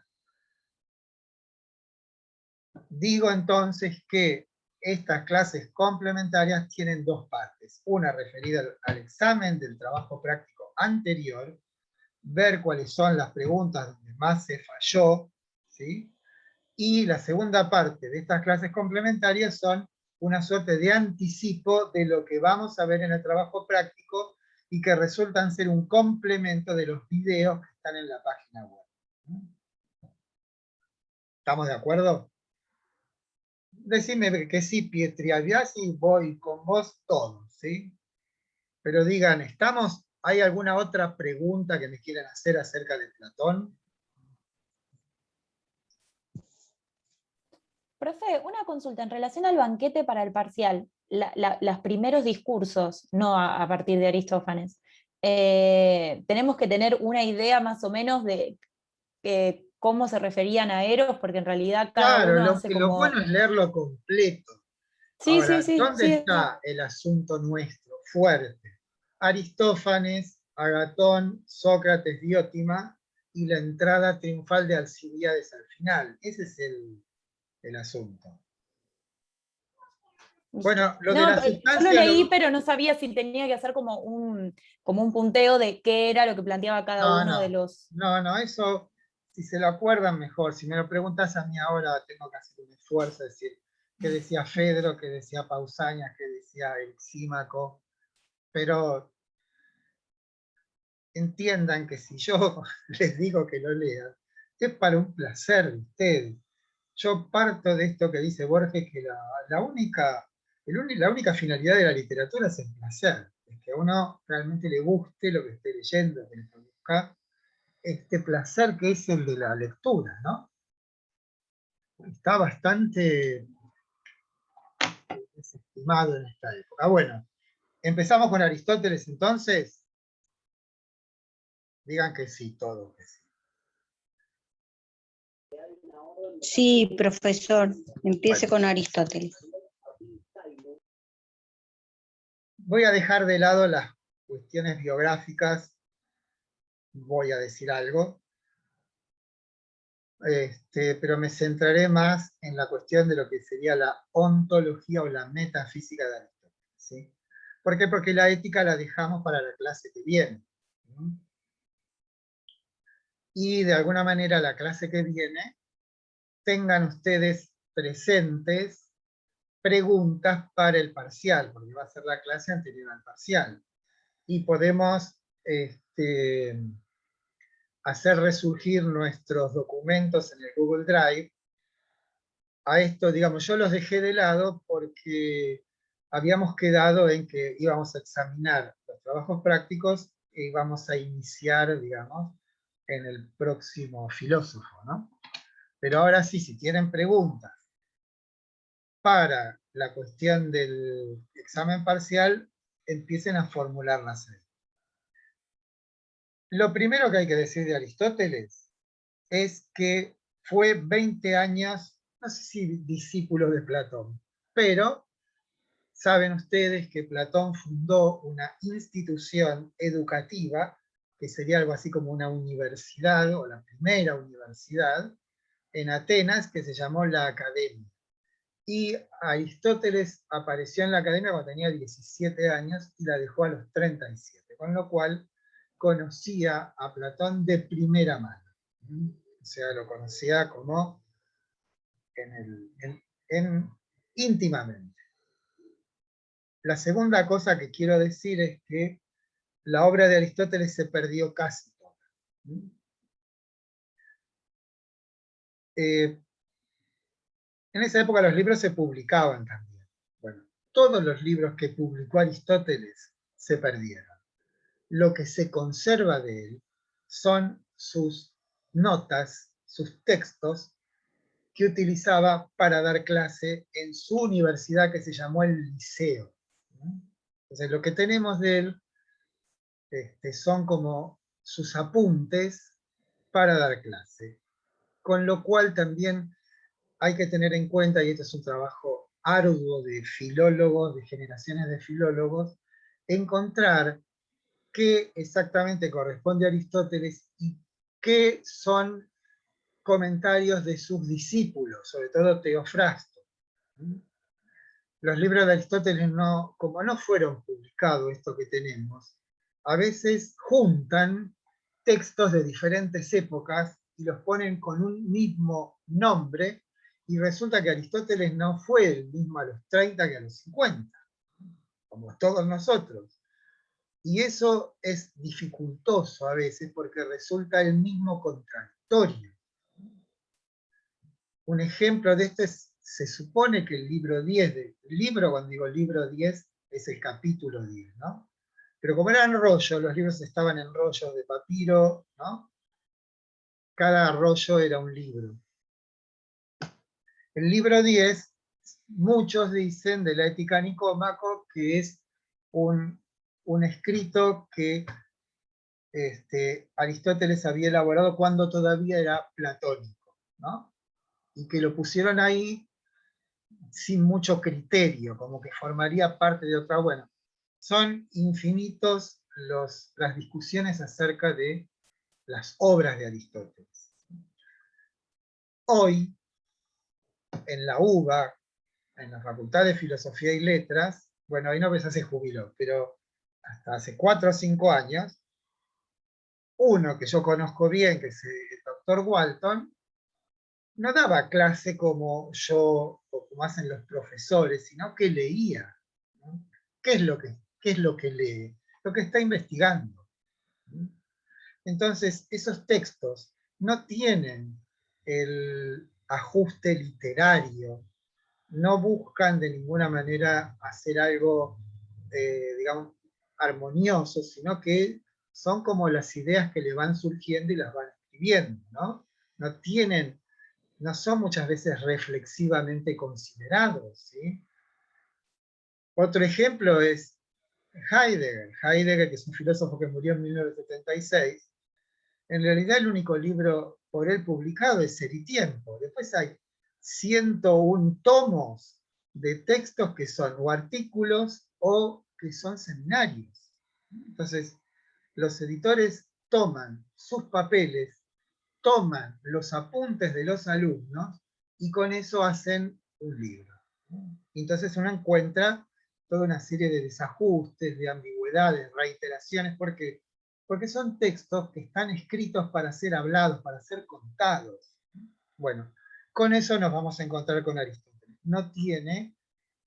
Digo entonces que estas clases complementarias tienen dos partes, una referida al examen del trabajo práctico anterior, ver cuáles son las preguntas donde más se falló, ¿sí? Y la segunda parte de estas clases complementarias son una suerte de anticipo de lo que vamos a ver en el trabajo práctico y que resultan ser un complemento de los videos que están en la página web. ¿Estamos de acuerdo? Decime que sí, Pietri, y voy con vos todos, ¿sí? Pero digan, ¿hay alguna otra pregunta que me quieran hacer acerca de Platón? Profe, una consulta en relación al banquete para el parcial, los primeros discursos, no a partir de Aristófanes. Tenemos que tener una idea más o menos de cómo se referían a Eros, porque en realidad cada Claro, uno hace lo como... bueno es leerlo completo. Sí, Ahora, sí, sí, ¿dónde sí. está el asunto nuestro? Fuerte. Aristófanes, Agatón, Sócrates, Diótima y la entrada triunfal de Alcibíades al final. Ese es el asunto. Bueno, lo de No, la yo lo sustancia... leí, pero no sabía si tenía que hacer como un punteo de qué era lo que planteaba cada uno de los... No, eso, si se lo acuerdan mejor. Si me lo preguntas a mí ahora, tengo que hacer un esfuerzo, decir qué decía Fedro, qué decía Pausanias, qué decía Exímaco, pero entiendan que si yo les digo que lo lean, es para un placer de ustedes. Yo parto de esto que dice Borges, que la única finalidad de la literatura es el placer, es que a uno realmente le guste lo que esté leyendo, que le produzca este placer que es el de la lectura, ¿no? Está bastante desestimado en esta época. Bueno, empezamos con Aristóteles entonces. Digan que sí, todo que sí. Sí, profesor, empiece con Aristóteles. Voy a dejar de lado las cuestiones biográficas, voy a decir algo, pero me centraré más en la cuestión de lo que sería la ontología o la metafísica de Aristóteles, ¿sí? ¿Por qué? Porque la ética la dejamos para la clase que viene. Y de alguna manera la clase que viene, tengan ustedes presentes preguntas para el parcial, porque va a ser la clase anterior al parcial. Y podemos hacer resurgir nuestros documentos en el Google Drive. A esto, digamos, yo los dejé de lado porque habíamos quedado en que íbamos a examinar los trabajos prácticos e íbamos a iniciar, digamos, en el próximo filósofo, ¿no? Pero ahora sí, si tienen preguntas para la cuestión del examen parcial, empiecen a formularlas ahí. Lo primero que hay que decir de Aristóteles es que fue 20 años, no sé si discípulo de Platón, pero saben ustedes que Platón fundó una institución educativa, que sería algo así como una universidad, o la primera universidad, en Atenas, que se llamó la Academia. Y Aristóteles apareció en la Academia cuando tenía 17 años y la dejó a los 37, con lo cual conocía a Platón de primera mano. O sea, lo conocía como íntimamente. La segunda cosa que quiero decir es que la obra de Aristóteles se perdió casi toda. En esa época los libros se publicaban también. Bueno, todos los libros que publicó Aristóteles se perdieron. Lo que se conserva de él son sus notas, sus textos que utilizaba para dar clase en su universidad que se llamó el Liceo. Entonces lo que tenemos de él son como sus apuntes para dar clase. Con lo cual también hay que tener en cuenta, y este es un trabajo arduo de filólogos, de generaciones de filólogos, encontrar qué exactamente corresponde a Aristóteles y qué son comentarios de sus discípulos, sobre todo Teofrasto. Los libros de Aristóteles, como no fueron publicados, esto que tenemos, a veces juntan textos de diferentes épocas y los ponen con un mismo nombre, y resulta que Aristóteles no fue el mismo a los 30 que a los 50, como todos nosotros. Y eso es dificultoso a veces porque resulta el mismo contradictorio. Un ejemplo de esto es, se supone que el libro 10, cuando digo libro 10, es el capítulo 10, ¿no? Pero como eran rollos, los libros estaban en rollos de papiro, ¿no? Cada rollo era un libro. El libro 10, muchos dicen de la Ética Nicómaco que es un escrito que Aristóteles había elaborado cuando todavía era platónico, ¿no? Y que lo pusieron ahí sin mucho criterio, como que formaría parte de otra. Bueno, son infinitos las discusiones acerca de las obras de Aristóteles. Hoy, en la UBA, en la Facultad de Filosofía y Letras, bueno, ahí no ves, se jubiló, pero hasta hace 4 o 5 años, uno que yo conozco bien, que es el doctor Walton, no daba clase como yo, o como hacen los profesores, sino que leía, ¿no? ¿Qué es lo que lee? Lo que está investigando. Entonces, esos textos no tienen el ajuste literario, no buscan de ninguna manera hacer algo, digamos, armonioso, sino que son como las ideas que le van surgiendo y las van escribiendo, ¿no? No son muchas veces reflexivamente considerados, ¿sí? Otro ejemplo es Heidegger. Heidegger, que es un filósofo que murió en 1976, en realidad el único libro por él publicado es Ser y Tiempo. Después hay 101 tomos de textos que son o artículos o que son seminarios. Entonces, los editores toman sus papeles, toman los apuntes de los alumnos y con eso hacen un libro. Entonces uno encuentra toda una serie de desajustes, de ambigüedades, reiteraciones, porque son textos que están escritos para ser hablados, para ser contados. Bueno, con eso nos vamos a encontrar con Aristóteles. No tiene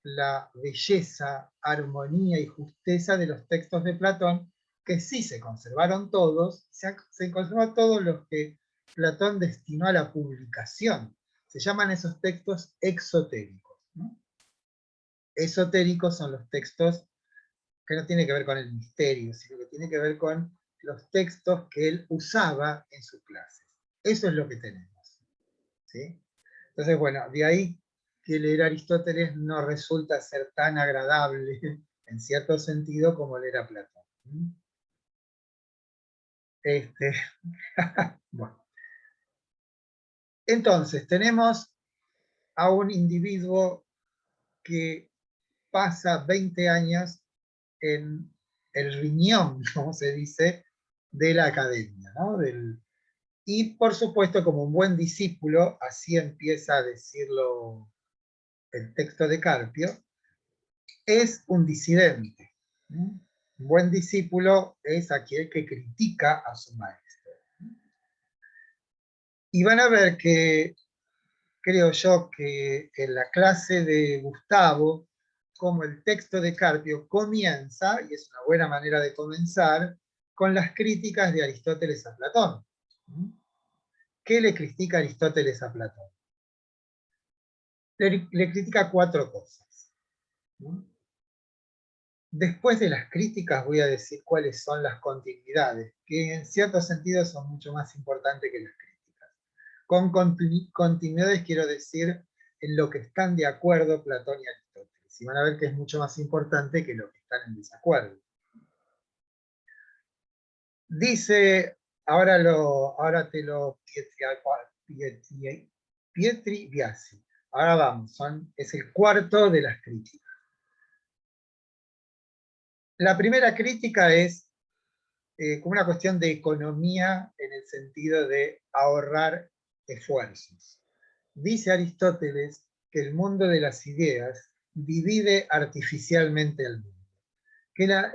la belleza, armonía y justeza de los textos de Platón, que sí se conservaron todos, se conservó todos los que Platón destinó a la publicación. Se llaman esos textos exotéricos, ¿no? Esotéricos son los textos que no tienen que ver con el misterio, sino que tienen que ver con los textos que él usaba en sus clases. Eso es lo que tenemos, ¿sí? Entonces, bueno, de ahí que leer a Aristóteles no resulta ser tan agradable, en cierto sentido, como leer a Platón. Bueno. Entonces, tenemos a un individuo que pasa 20 años en el riñón, como se dice, de la academia, ¿no? Y por supuesto, como un buen discípulo, así empieza a decirlo el texto de Carpio, es un disidente. Un buen discípulo es aquel que critica a su maestro. Y van a ver que, creo yo, que en la clase de Gustavo, como el texto de Carpio comienza, y es una buena manera de comenzar, con las críticas de Aristóteles a Platón. ¿Qué le critica Aristóteles a Platón? Le critica 4 cosas. Después de las críticas voy a decir cuáles son las continuidades, que en cierto sentido son mucho más importantes que las críticas. Con continuidades quiero decir en lo que están de acuerdo Platón y Aristóteles. Y van a ver que es mucho más importante que lo que están en desacuerdo. Dice, ahora te lo Pietri Biasi. Ahora vamos, es el cuarto de las críticas. La primera crítica es como una cuestión de economía en el sentido de ahorrar esfuerzos. Dice Aristóteles que el mundo de las ideas divide artificialmente el mundo.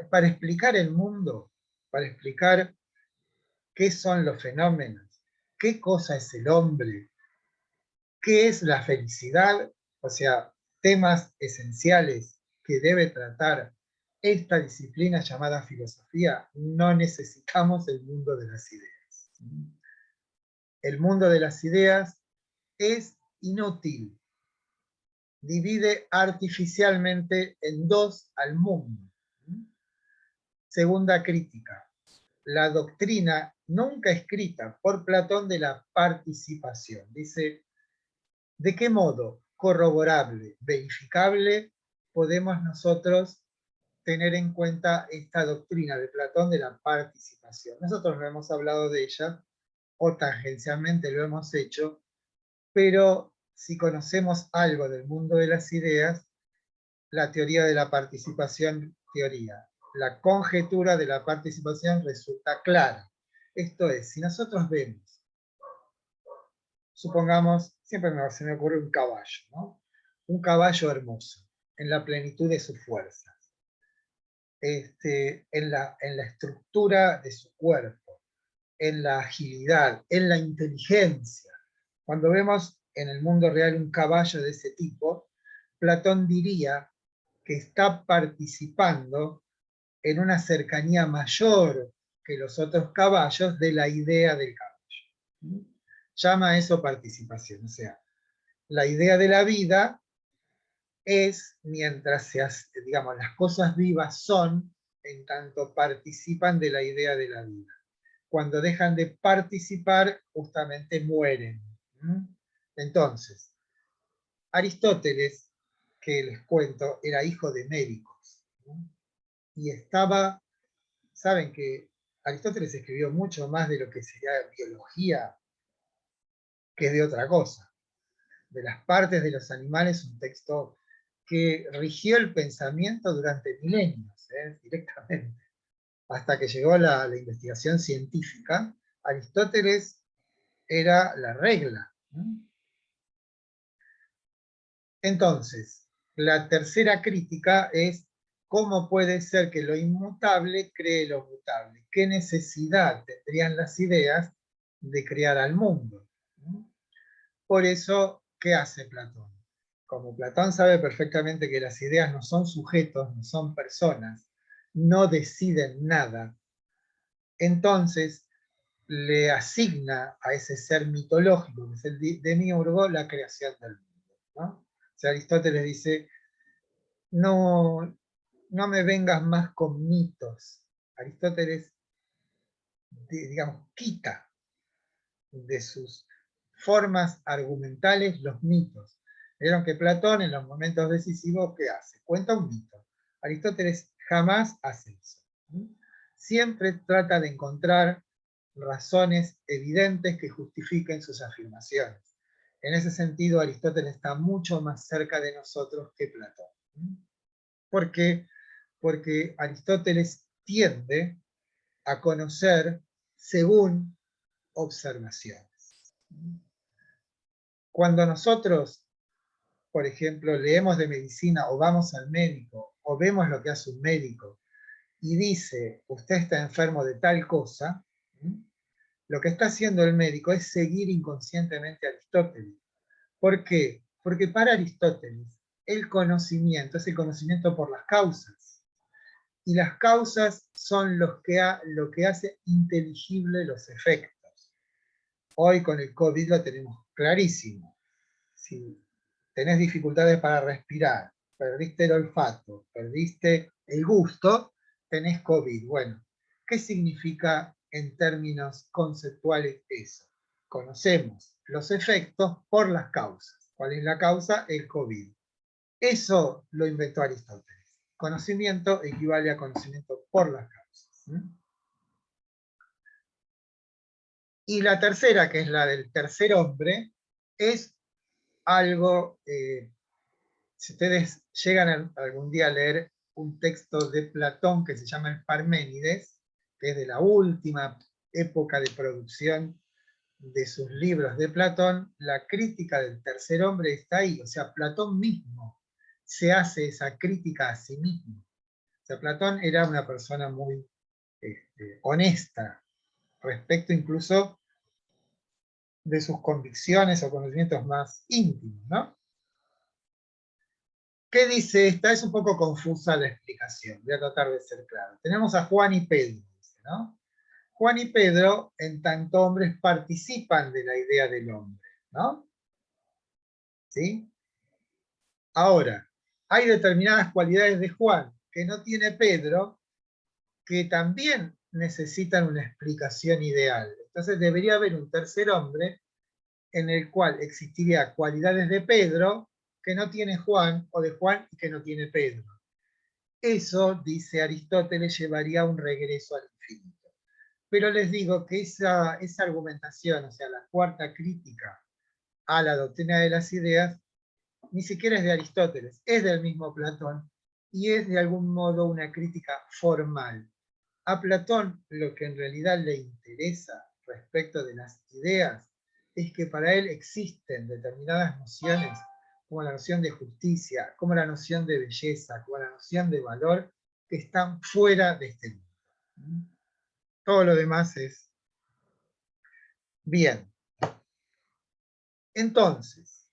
Para explicar el mundo, para explicar qué son los fenómenos, qué cosa es el hombre, qué es la felicidad, o sea, temas esenciales que debe tratar esta disciplina llamada filosofía, no necesitamos el mundo de las ideas. El mundo de las ideas es inútil. Divide artificialmente en 2 al mundo. Segunda crítica. La doctrina nunca escrita por Platón de la participación. Dice, ¿de qué modo corroborable, verificable, podemos nosotros tener en cuenta esta doctrina de Platón de la participación? Nosotros no hemos hablado de ella, o tangencialmente lo hemos hecho, pero si conocemos algo del mundo de las ideas, la teoría de la participación, la conjetura de la participación resulta clara. Esto es, si nosotros vemos, supongamos, siempre se me ocurre un caballo, ¿no? Un caballo hermoso, en la plenitud de sus fuerzas. En la estructura de su cuerpo, en la agilidad, en la inteligencia. Cuando vemos en el mundo real un caballo de ese tipo, Platón diría que está participando en una cercanía mayor que los otros caballos de la idea del caballo. Llama a eso participación, o sea, la idea de la vida es, mientras digamos, las cosas vivas son, en tanto participan de la idea de la vida. Cuando dejan de participar, justamente mueren. Entonces, Aristóteles, que les cuento, era hijo de médicos. Y estaba, saben que Aristóteles escribió mucho más de lo que sería biología que de otra cosa. De las partes de los animales, un texto que rigió el pensamiento durante milenios, directamente. Hasta que llegó la investigación científica, Aristóteles era la regla. Entonces, la tercera crítica es cómo puede ser que lo inmutable cree lo mutable. ¿Qué necesidad tendrían las ideas de crear al mundo? Por eso, ¿qué hace Platón? Como Platón sabe perfectamente que las ideas no son sujetos, no son personas, no deciden nada, entonces le asigna a ese ser mitológico, que es el demiurgo, la creación del mundo, ¿no? O sea, Aristóteles dice, no me vengas más con mitos. Aristóteles, digamos, quita de sus formas argumentales los mitos. Vieron que Platón en los momentos decisivos, ¿qué hace? Cuenta un mito. Aristóteles jamás hace eso. Siempre trata de encontrar razones evidentes que justifiquen sus afirmaciones. En ese sentido, Aristóteles está mucho más cerca de nosotros que Platón. ¿Por qué? Porque Aristóteles tiende a conocer según observaciones. Cuando nosotros, por ejemplo, leemos de medicina o vamos al médico o vemos lo que hace un médico y dice, usted está enfermo de tal cosa, lo que está haciendo el médico es seguir inconscientemente a Aristóteles. ¿Por qué? Porque para Aristóteles el conocimiento es el conocimiento por las causas. Y las causas son lo que hace inteligible los efectos. Hoy con el COVID lo tenemos clarísimo. Si tenés dificultades para respirar, perdiste el olfato, perdiste el gusto, tenés COVID. Bueno, ¿qué significa en términos conceptuales eso? Conocemos los efectos por las causas. ¿Cuál es la causa? El COVID. Eso lo inventó Aristóteles. Conocimiento equivale a conocimiento por las causas. Y la tercera, que es la del tercer hombre, es algo, si ustedes llegan algún día a leer un texto de Platón que se llama el Parménides, que es de la última época de producción de sus libros de Platón, la crítica del tercer hombre está ahí. O sea, Platón mismo se hace esa crítica a sí mismo. O sea, Platón era una persona muy honesta respecto incluso de sus convicciones o conocimientos más íntimos, ¿no? ¿Qué dice esta? Es un poco confusa la explicación, voy a tratar de ser claro. Tenemos a Juan y Pedro, ¿no? Juan y Pedro, en tanto hombres, participan de la idea del hombre, ¿no? ¿Sí? Ahora, hay determinadas cualidades de Juan que no tiene Pedro, que también necesitan una explicación ideal. Entonces debería haber un tercer hombre en el cual existiría cualidades de Pedro que no tiene Juan, o de Juan y que no tiene Pedro. Eso, dice Aristóteles, llevaría a un regreso al infinito. Pero les digo que esa argumentación, o sea, la cuarta crítica a la doctrina de las ideas, ni siquiera es de Aristóteles, es del mismo Platón, y es de algún modo una crítica formal. A Platón lo que en realidad le interesa respecto de las ideas es que para él existen determinadas nociones, como la noción de justicia, como la noción de belleza, como la noción de valor, que están fuera de este mundo. Todo lo demás es bien. Entonces,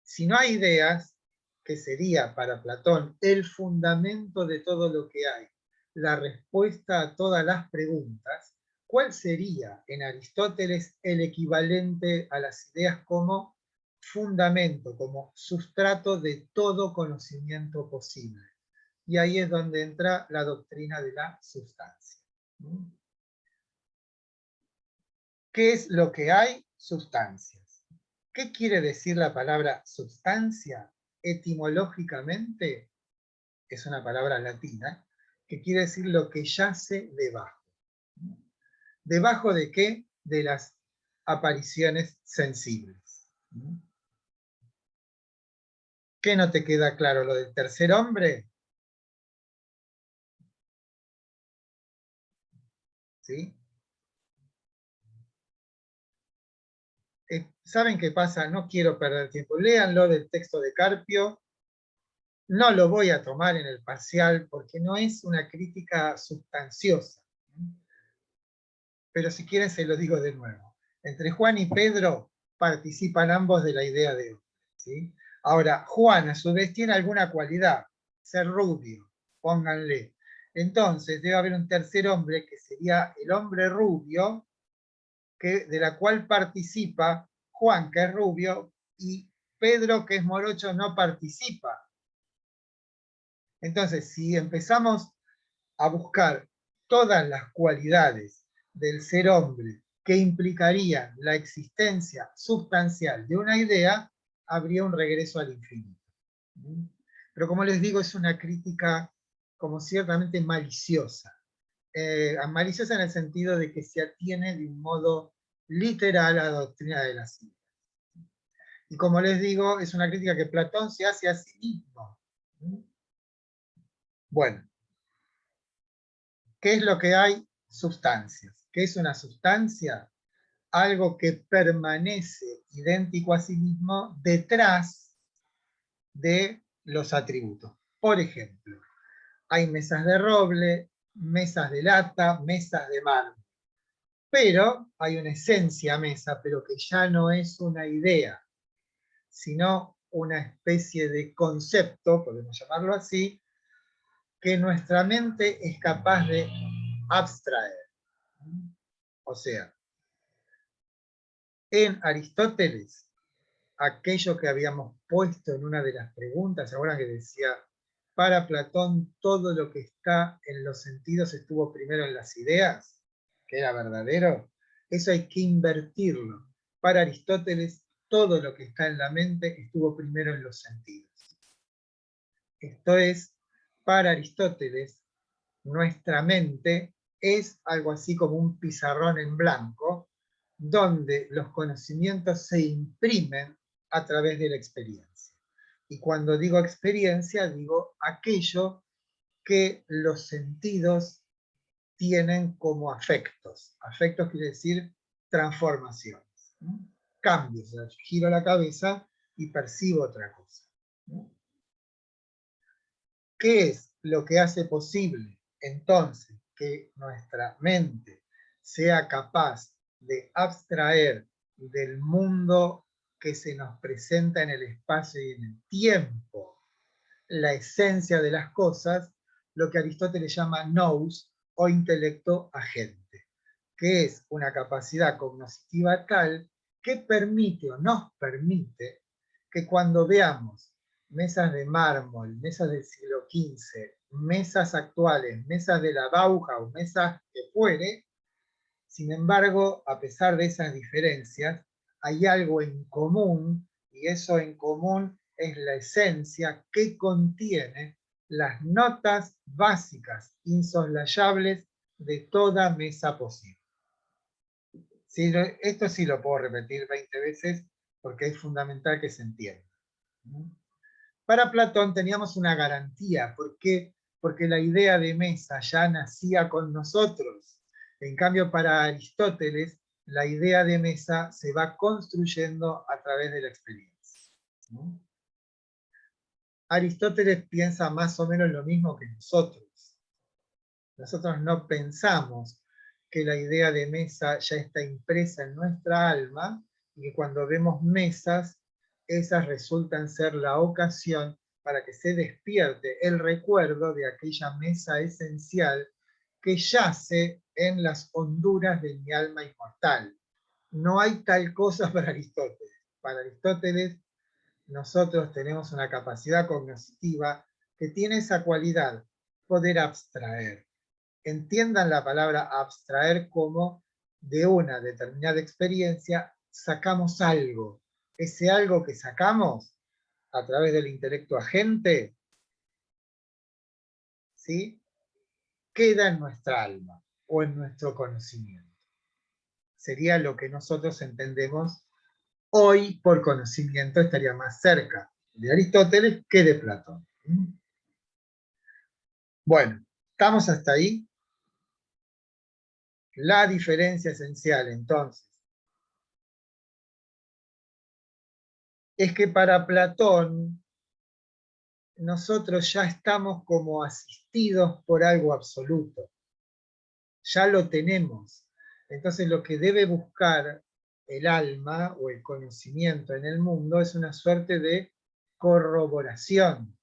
si no hay ideas, que sería para Platón el fundamento de todo lo que hay, la respuesta a todas las preguntas, ¿cuál sería en Aristóteles el equivalente a las ideas como fundamento, como sustrato de todo conocimiento posible? y ahí es donde entra la doctrina de la sustancia. ¿Qué es lo que hay? Sustancias. ¿Qué quiere decir la palabra sustancia? Etimológicamente es una palabra latina que quiere decir lo que yace debajo. ¿Debajo de qué? De las apariciones sensibles. ¿Qué no te queda claro? ¿Lo del tercer hombre? ¿Sí? ¿Saben qué pasa? No quiero perder tiempo. Léanlo del texto de Carpio. No lo voy a tomar en el parcial porque no es una crítica sustanciosa. Pero si quieren se lo digo de nuevo. Entre Juan y Pedro participan ambos de la idea de hombre, ¿sí? Ahora, Juan a su vez tiene alguna cualidad, ser rubio, pónganle. Entonces debe haber un tercer hombre que sería el hombre rubio, de la cual participa Juan, que es rubio, y Pedro, que es morocho, no participa. Entonces, si empezamos a buscar todas las cualidades del ser hombre que implicarían la existencia sustancial de una idea, habría un regreso al infinito. Pero como les digo, es una crítica como ciertamente maliciosa. Maliciosa en el sentido de que se atiene de un modo literal a la doctrina de las ideas. Y como les digo, es una crítica que Platón se hace a sí mismo. Bueno, ¿qué es lo que hay? Sustancias. ¿Qué es una sustancia? Algo que permanece idéntico a sí mismo detrás de los atributos. Por ejemplo, hay mesas de roble, mesas de lata, mesas de mármol. Pero hay una esencia mesa, pero que ya no es una idea, sino una especie de concepto, podemos llamarlo así, que nuestra mente es capaz de abstraer. O sea, en Aristóteles, aquello que habíamos puesto en una de las preguntas, ahora que decía, para Platón todo lo que está en los sentidos estuvo primero en las ideas, que era verdadero, eso hay que invertirlo. Para Aristóteles todo lo que está en la mente estuvo primero en los sentidos. Esto es, para Aristóteles, nuestra mente es algo así como un pizarrón en blanco, donde los conocimientos se imprimen a través de la experiencia. Y cuando digo experiencia, digo aquello que los sentidos tienen como afectos. Afectos quiere decir transformaciones, ¿no? Cambios. O sea, giro la cabeza y percibo otra cosa, ¿no? ¿Qué es lo que hace posible entonces que nuestra mente sea capaz de abstraer del mundo que se nos presenta en el espacio y en el tiempo la esencia de las cosas? Lo que Aristóteles llama nous o intelecto agente, que es una capacidad cognitiva tal que permite o nos permite que cuando veamos mesas de mármol, mesas del siglo XV, mesas actuales, mesas de la Bauhaus, mesas que fuere, sin embargo, a pesar de esas diferencias, hay algo en común, y eso en común es la esencia que contiene las notas básicas, insoslayables de toda mesa posible. Sí, esto sí lo puedo repetir 20 veces porque es fundamental que se entienda. Para Platón teníamos una garantía. ¿Por qué? Porque la idea de mesa ya nacía con nosotros. En cambio, para Aristóteles, la idea de mesa se va construyendo a través de la experiencia. Aristóteles piensa más o menos lo mismo que nosotros. Nosotros no pensamos que la idea de mesa ya está impresa en nuestra alma y que cuando vemos mesas, esas resultan ser la ocasión para que se despierte el recuerdo de aquella mesa esencial que yace en las honduras de mi alma inmortal. No hay tal cosa para Aristóteles. Para Aristóteles, nosotros tenemos una capacidad cognitiva que tiene esa cualidad, poder abstraer. Entiendan la palabra abstraer como de una determinada experiencia sacamos algo. Ese algo que sacamos a través del intelecto agente, ¿sí?, queda en nuestra alma o en nuestro conocimiento. Sería lo que nosotros entendemos hoy por conocimiento, estaría más cerca de Aristóteles que de Platón. Bueno, ¿estamos hasta ahí? La diferencia esencial, entonces, es que para Platón nosotros ya estamos como asistidos por algo absoluto. Ya lo tenemos. Entonces lo que debe buscar el alma o el conocimiento en el mundo es una suerte de corroboración.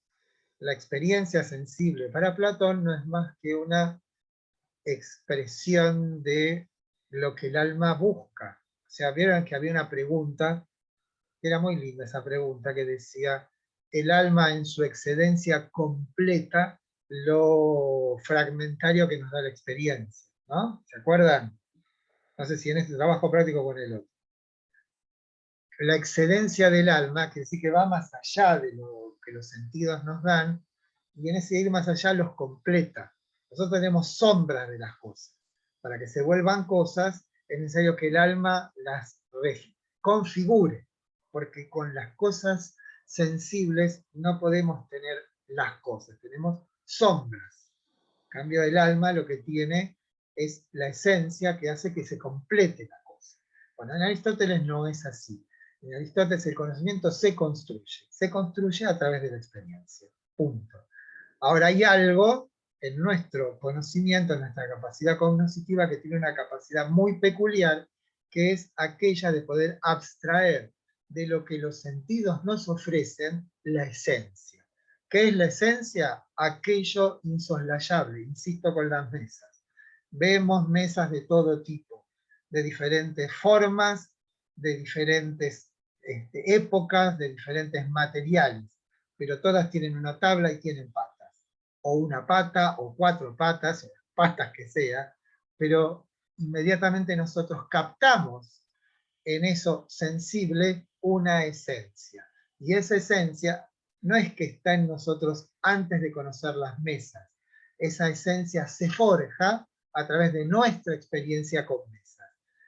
La experiencia sensible para Platón no es más que una expresión de lo que el alma busca. O sea, vieron que había una pregunta, que era muy linda esa pregunta, que decía, el alma en su excedencia completa lo fragmentario que nos da la experiencia, ¿no? ¿Se acuerdan? No sé si en este trabajo práctico con el otro. La excedencia del alma, que decir que va más allá de lo que los sentidos nos dan, y en ese ir más allá los completa. Nosotros tenemos sombras de las cosas. Para que se vuelvan cosas, es necesario que el alma las configure, porque con las cosas sensibles no podemos tener las cosas, tenemos sombras. En cambio, el alma lo que tiene es la esencia que hace que se complete la cosa. Bueno, en Aristóteles no es así. En Aristóteles el conocimiento se construye a través de la experiencia. Punto. Ahora hay algo en nuestro conocimiento, en nuestra capacidad cognitiva, que tiene una capacidad muy peculiar, que es aquella de poder abstraer de lo que los sentidos nos ofrecen la esencia. ¿Qué es la esencia? Aquello insoslayable, insisto con las mesas. Vemos mesas de todo tipo, de diferentes formas, de diferentes épocas, de diferentes materiales, pero todas tienen una tabla y tienen patas, o una pata, o 4 patas, o las patas que sea, pero inmediatamente nosotros captamos en eso sensible una esencia, y esa esencia no es que está en nosotros antes de conocer las mesas, esa esencia se forja a través de nuestra experiencia con mesas,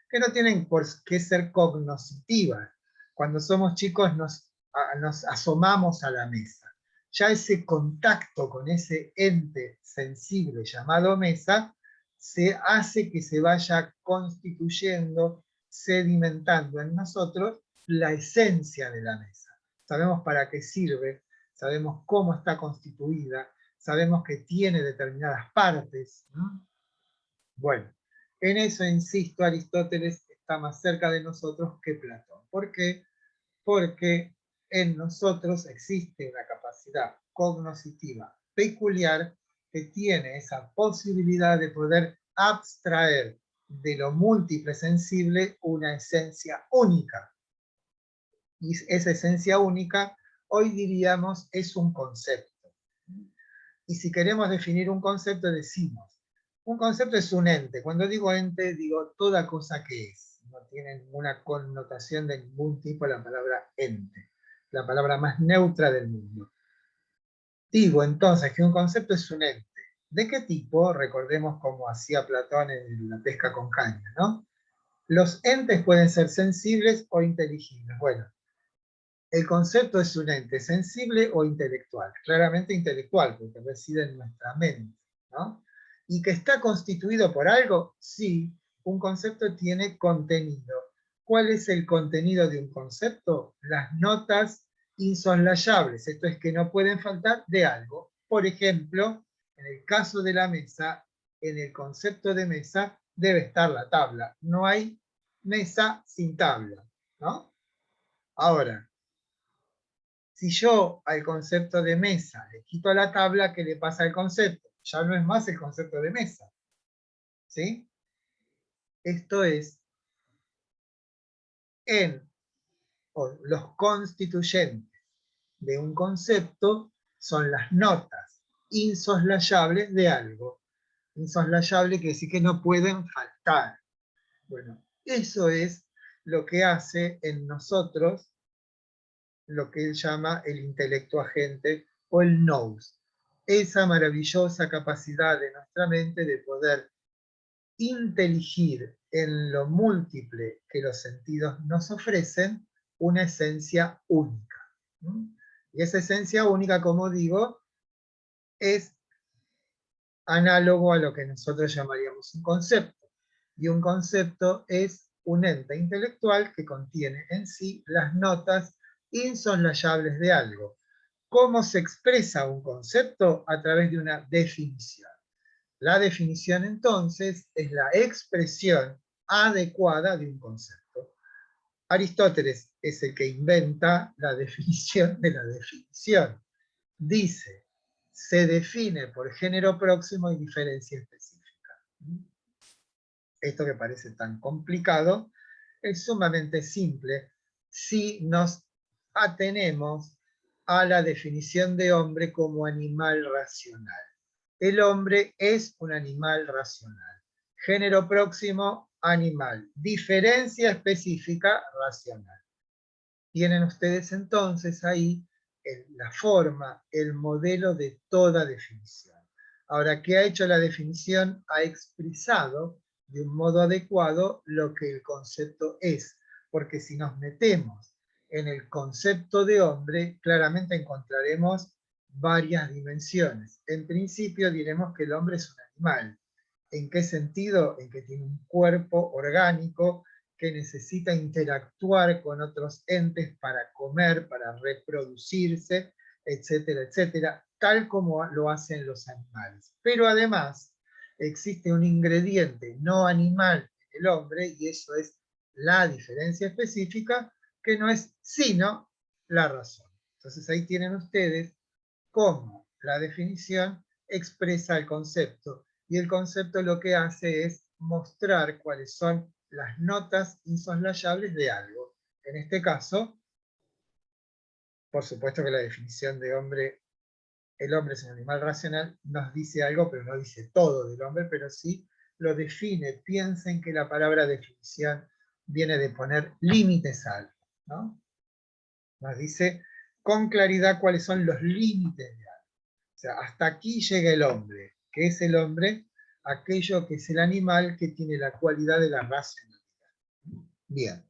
que no tienen por qué ser cognoscitivas. Cuando somos chicos nos asomamos a la mesa. Ya ese contacto con ese ente sensible llamado mesa se hace que se vaya constituyendo, sedimentando en nosotros la esencia de la mesa. Sabemos para qué sirve, sabemos cómo está constituida, sabemos que tiene determinadas partes, ¿no? Bueno, en eso, insisto, Aristóteles está más cerca de nosotros que Platón. ¿Por qué? Porque en nosotros existe una capacidad cognoscitiva peculiar que tiene esa posibilidad de poder abstraer de lo múltiple sensible una esencia única. Y esa esencia única, hoy diríamos, es un concepto. Y si queremos definir un concepto, decimos, un concepto es un ente. Cuando digo ente, digo toda cosa que es. No tiene ninguna connotación de ningún tipo la palabra ente. La palabra más neutra del mundo. Digo entonces que un concepto es un ente. ¿De qué tipo? Recordemos cómo hacía Platón en la pesca con caña, ¿no? Los entes pueden ser sensibles o inteligibles. Bueno, el concepto es un ente sensible o intelectual. Claramente intelectual, porque reside en nuestra mente, ¿no? ¿Y que está constituido por algo? Sí, un concepto tiene contenido. ¿Cuál es el contenido de un concepto? Las notas insoslayables, esto es que no pueden faltar de algo. Por ejemplo, en el caso de la mesa, en el concepto de mesa debe estar la tabla. No hay mesa sin tabla, ¿no? Ahora, si yo al concepto de mesa le quito la tabla, ¿qué le pasa al concepto? Ya no es más el concepto de mesa. ¿Sí? Esto es, los constituyentes de un concepto son las notas insoslayables de algo. Insoslayable quiere decir que no pueden faltar. Bueno, eso es lo que hace en nosotros lo que él llama el intelecto agente o el nous. Esa maravillosa capacidad de nuestra mente de poder inteligir en lo múltiple que los sentidos nos ofrecen una esencia única. Y esa esencia única, como digo, es análogo a lo que nosotros llamaríamos un concepto. Y un concepto es un ente intelectual que contiene en sí las notas insoslayables de algo. ¿Cómo se expresa un concepto? A través de una definición. La definición, entonces, es la expresión adecuada de un concepto. Aristóteles es el que inventa la definición de la definición. Dice, se define por género próximo y diferencia específica. Esto que parece tan complicado es sumamente simple si nos atenemos a la definición de hombre como animal racional. El hombre es un animal racional. Género próximo, animal. Diferencia específica, racional. Tienen ustedes entonces ahí la forma, el modelo de toda definición. Ahora, ¿qué ha hecho la definición? Ha expresado de un modo adecuado lo que el concepto es. Porque si nos metemos en el concepto de hombre, claramente encontraremos varias dimensiones. En principio diremos que el hombre es un animal. ¿En qué sentido? En que tiene un cuerpo orgánico que necesita interactuar con otros entes para comer, para reproducirse, etcétera, etcétera, tal como lo hacen los animales. Pero además existe un ingrediente no animal en el hombre, y eso es la diferencia específica, que no es sino la razón. Entonces ahí tienen ustedes cómo la definición expresa el concepto, y el concepto lo que hace es mostrar cuáles son las notas insoslayables de algo. En este caso, por supuesto que la definición de hombre, el hombre es un animal racional, nos dice algo, pero no dice todo del hombre, pero sí lo define. Piensen que la palabra definición viene de poner límites a algo, ¿no? Nos dice con claridad cuáles son los límites de algo. O sea, hasta aquí llega el hombre. ¿Qué es el hombre? Aquello que es el animal que tiene la cualidad de la racionalidad. Bien.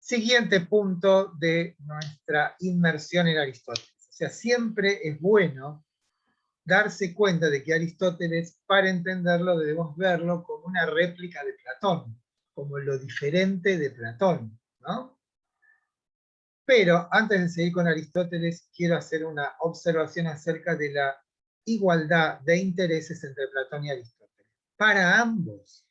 Siguiente punto de nuestra inmersión en Aristóteles. O sea, siempre es bueno darse cuenta de que Aristóteles, para entenderlo, debemos verlo como una réplica de Platón, como lo diferente de Platón, ¿no? Pero antes de seguir con Aristóteles, quiero hacer una observación acerca de la igualdad de intereses entre Platón y Aristóteles. Para ambos,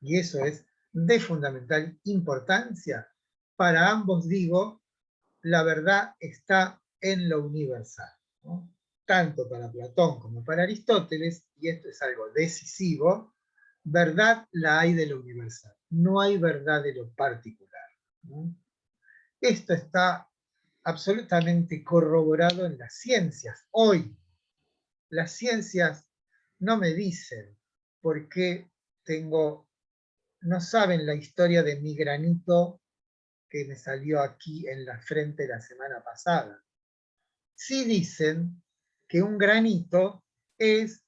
y eso es de fundamental importancia, para ambos digo, la verdad está en lo universal, ¿no? Tanto para Platón como para Aristóteles, y esto es algo decisivo, verdad la hay de lo universal, no hay verdad de lo particular, ¿no? Esto está absolutamente corroborado en las ciencias. Hoy, las ciencias no me dicen por qué no saben la historia de mi granito que me salió aquí en la frente la semana pasada. Sí dicen que un granito es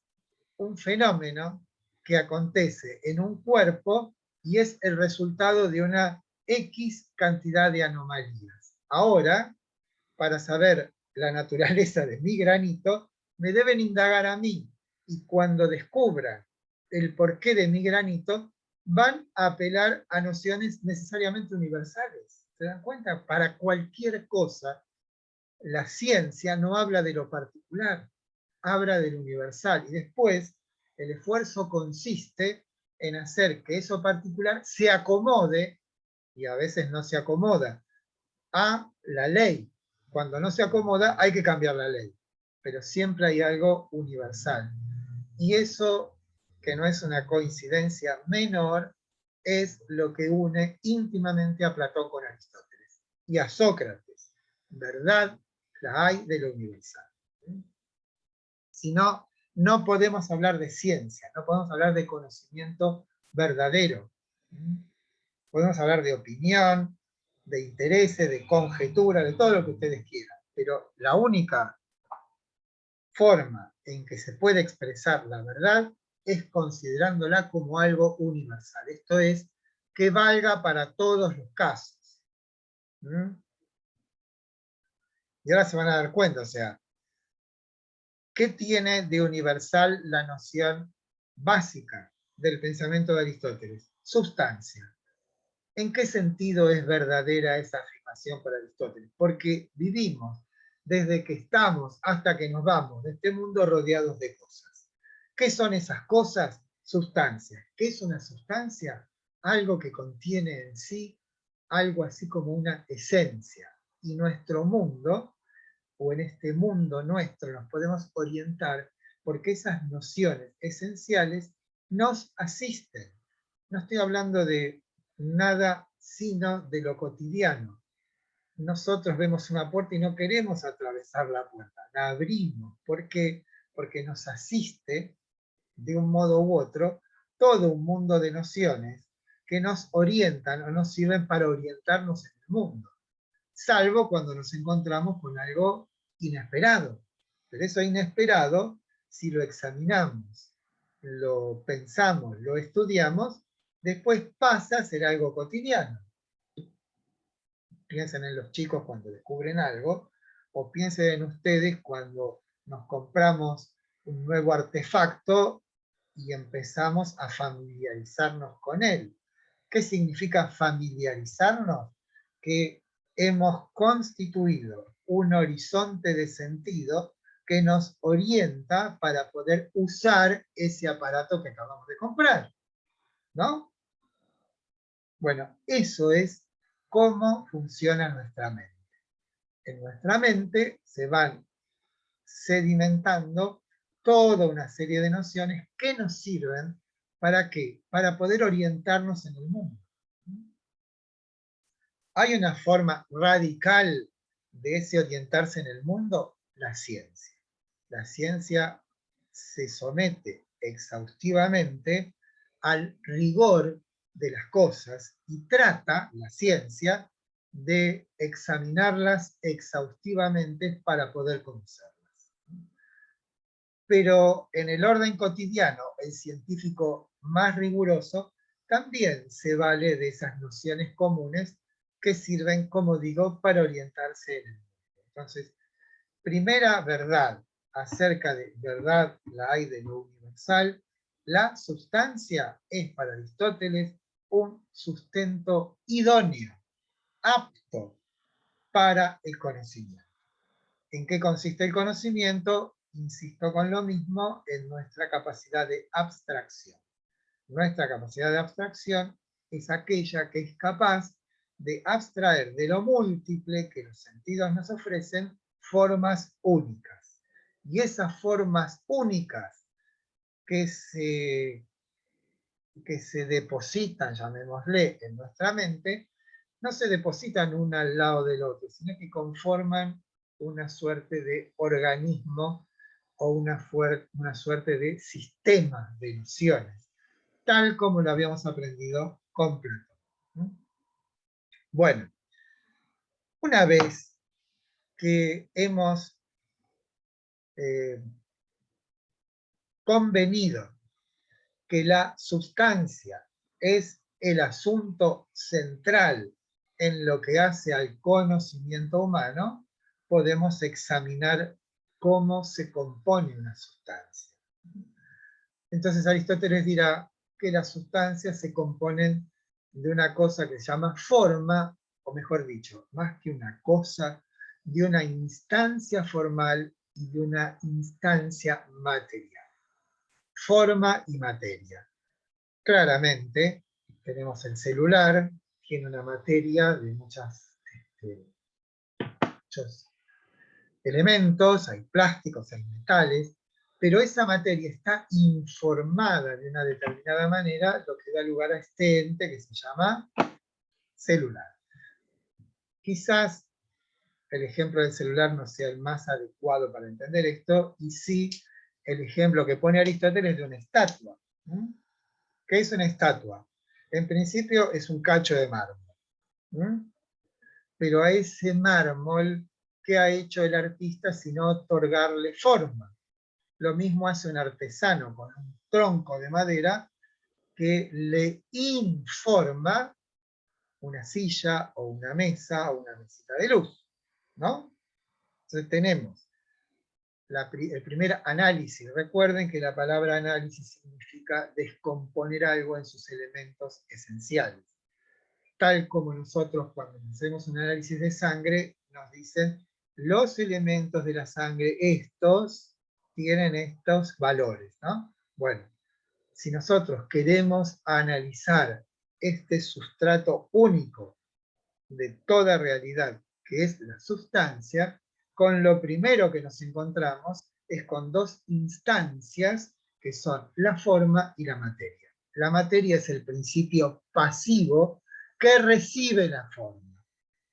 un fenómeno que acontece en un cuerpo y es el resultado de una X cantidad de anomalías. Ahora, para saber la naturaleza de mi granito, me deben indagar a mí, y cuando descubran el porqué de mi granito, van a apelar a nociones necesariamente universales. ¿Se dan cuenta? Para cualquier cosa, la ciencia no habla de lo particular, habla del universal, y después el esfuerzo consiste en hacer que eso particular se acomode, y a veces no se acomoda, a la ley. Cuando no se acomoda hay que cambiar la ley, pero siempre hay algo universal. Y eso, que no es una coincidencia menor, es lo que une íntimamente a Platón con Aristóteles y a Sócrates. verdad la hay de lo universal. Si no, no podemos hablar de ciencia, no podemos hablar de conocimiento verdadero. Podemos hablar de opinión, de intereses, de conjetura, de todo lo que ustedes quieran, pero la única forma en que se puede expresar la verdad es considerándola como algo universal. Esto es, que valga para todos los casos. Y ahora se van a dar cuenta, o sea, ¿qué tiene de universal la noción básica del pensamiento de Aristóteles? Sustancia. ¿En qué sentido es verdadera esa afirmación para Aristóteles? Porque vivimos desde que estamos hasta que nos vamos de este mundo rodeados de cosas. ¿Qué son esas cosas? Sustancias. ¿Qué es una sustancia? Algo que contiene en sí algo así como una esencia. Y nuestro mundo, o en este mundo nuestro, nos podemos orientar porque esas nociones esenciales nos asisten. No estoy hablando de nada sino de lo cotidiano. Nosotros vemos una puerta y no queremos atravesar la puerta, la abrimos. ¿Por qué? Porque nos asiste, de un modo u otro, todo un mundo de nociones que nos orientan o nos sirven para orientarnos en el mundo. Salvo cuando nos encontramos con algo inesperado. Pero eso inesperado, si lo examinamos, lo pensamos, lo estudiamos, después pasa a ser algo cotidiano. Piensen en los chicos cuando descubren algo, o piensen en ustedes cuando nos compramos un nuevo artefacto y empezamos a familiarizarnos con él. ¿Qué significa familiarizarnos? Que hemos constituido un horizonte de sentido que nos orienta para poder usar ese aparato que acabamos de comprar, ¿no? Bueno, eso es cómo funciona nuestra mente. En nuestra mente se van sedimentando toda una serie de nociones que nos sirven ¿para qué? Para poder orientarnos en el mundo. ¿Hay una forma radical de ese orientarse en el mundo? La ciencia. La ciencia se somete exhaustivamente al rigor de las cosas y trata, la ciencia, de examinarlas exhaustivamente para poder conocerlas. Pero en el orden cotidiano, el científico más riguroso también se vale de esas nociones comunes que sirven, como digo, para orientarse en el mundo. Entonces, primera verdad acerca de verdad la hay de lo universal, la sustancia es para Aristóteles un sustento idóneo, apto para el conocimiento. ¿En qué consiste el conocimiento? Insisto con lo mismo, en nuestra capacidad de abstracción. Nuestra capacidad de abstracción es aquella que es capaz de abstraer de lo múltiple que los sentidos nos ofrecen formas únicas. Y esas formas únicas que se depositan, llamémosle, en nuestra mente, no se depositan una al lado del otro, sino que conforman una suerte de organismo o una suerte de sistema de nociones, tal como lo habíamos aprendido con Platón. Bueno, una vez que hemos convenido que la sustancia es el asunto central en lo que hace al conocimiento humano, podemos examinar cómo se compone una sustancia. Entonces Aristóteles dirá que las sustancias se componen de una cosa que se llama forma, o mejor dicho, más que una cosa, de una instancia formal y de una instancia material. Forma y materia. Claramente, tenemos el celular, tiene una materia de muchos elementos, hay plásticos, hay metales, pero esa materia está informada de una determinada manera, lo que da lugar a este ente que se llama celular. Quizás el ejemplo del celular no sea el más adecuado para entender esto, y sí el ejemplo que pone Aristóteles de una estatua. ¿Qué es una estatua? En principio es un cacho de mármol. Pero a ese mármol, ¿qué ha hecho el artista sino otorgarle forma? Lo mismo hace un artesano con un tronco de madera que le informa una silla o una mesa o una mesita de luz, ¿no? Entonces tenemos el primer análisis. Recuerden que la palabra análisis significa descomponer algo en sus elementos esenciales. Tal como nosotros cuando hacemos un análisis de sangre, nos dicen los elementos de la sangre, estos tienen estos valores, ¿no? Bueno, si nosotros queremos analizar este sustrato único de toda realidad, que es la sustancia, con lo primero que nos encontramos es con dos instancias que son la forma y la materia. La materia es el principio pasivo que recibe la forma.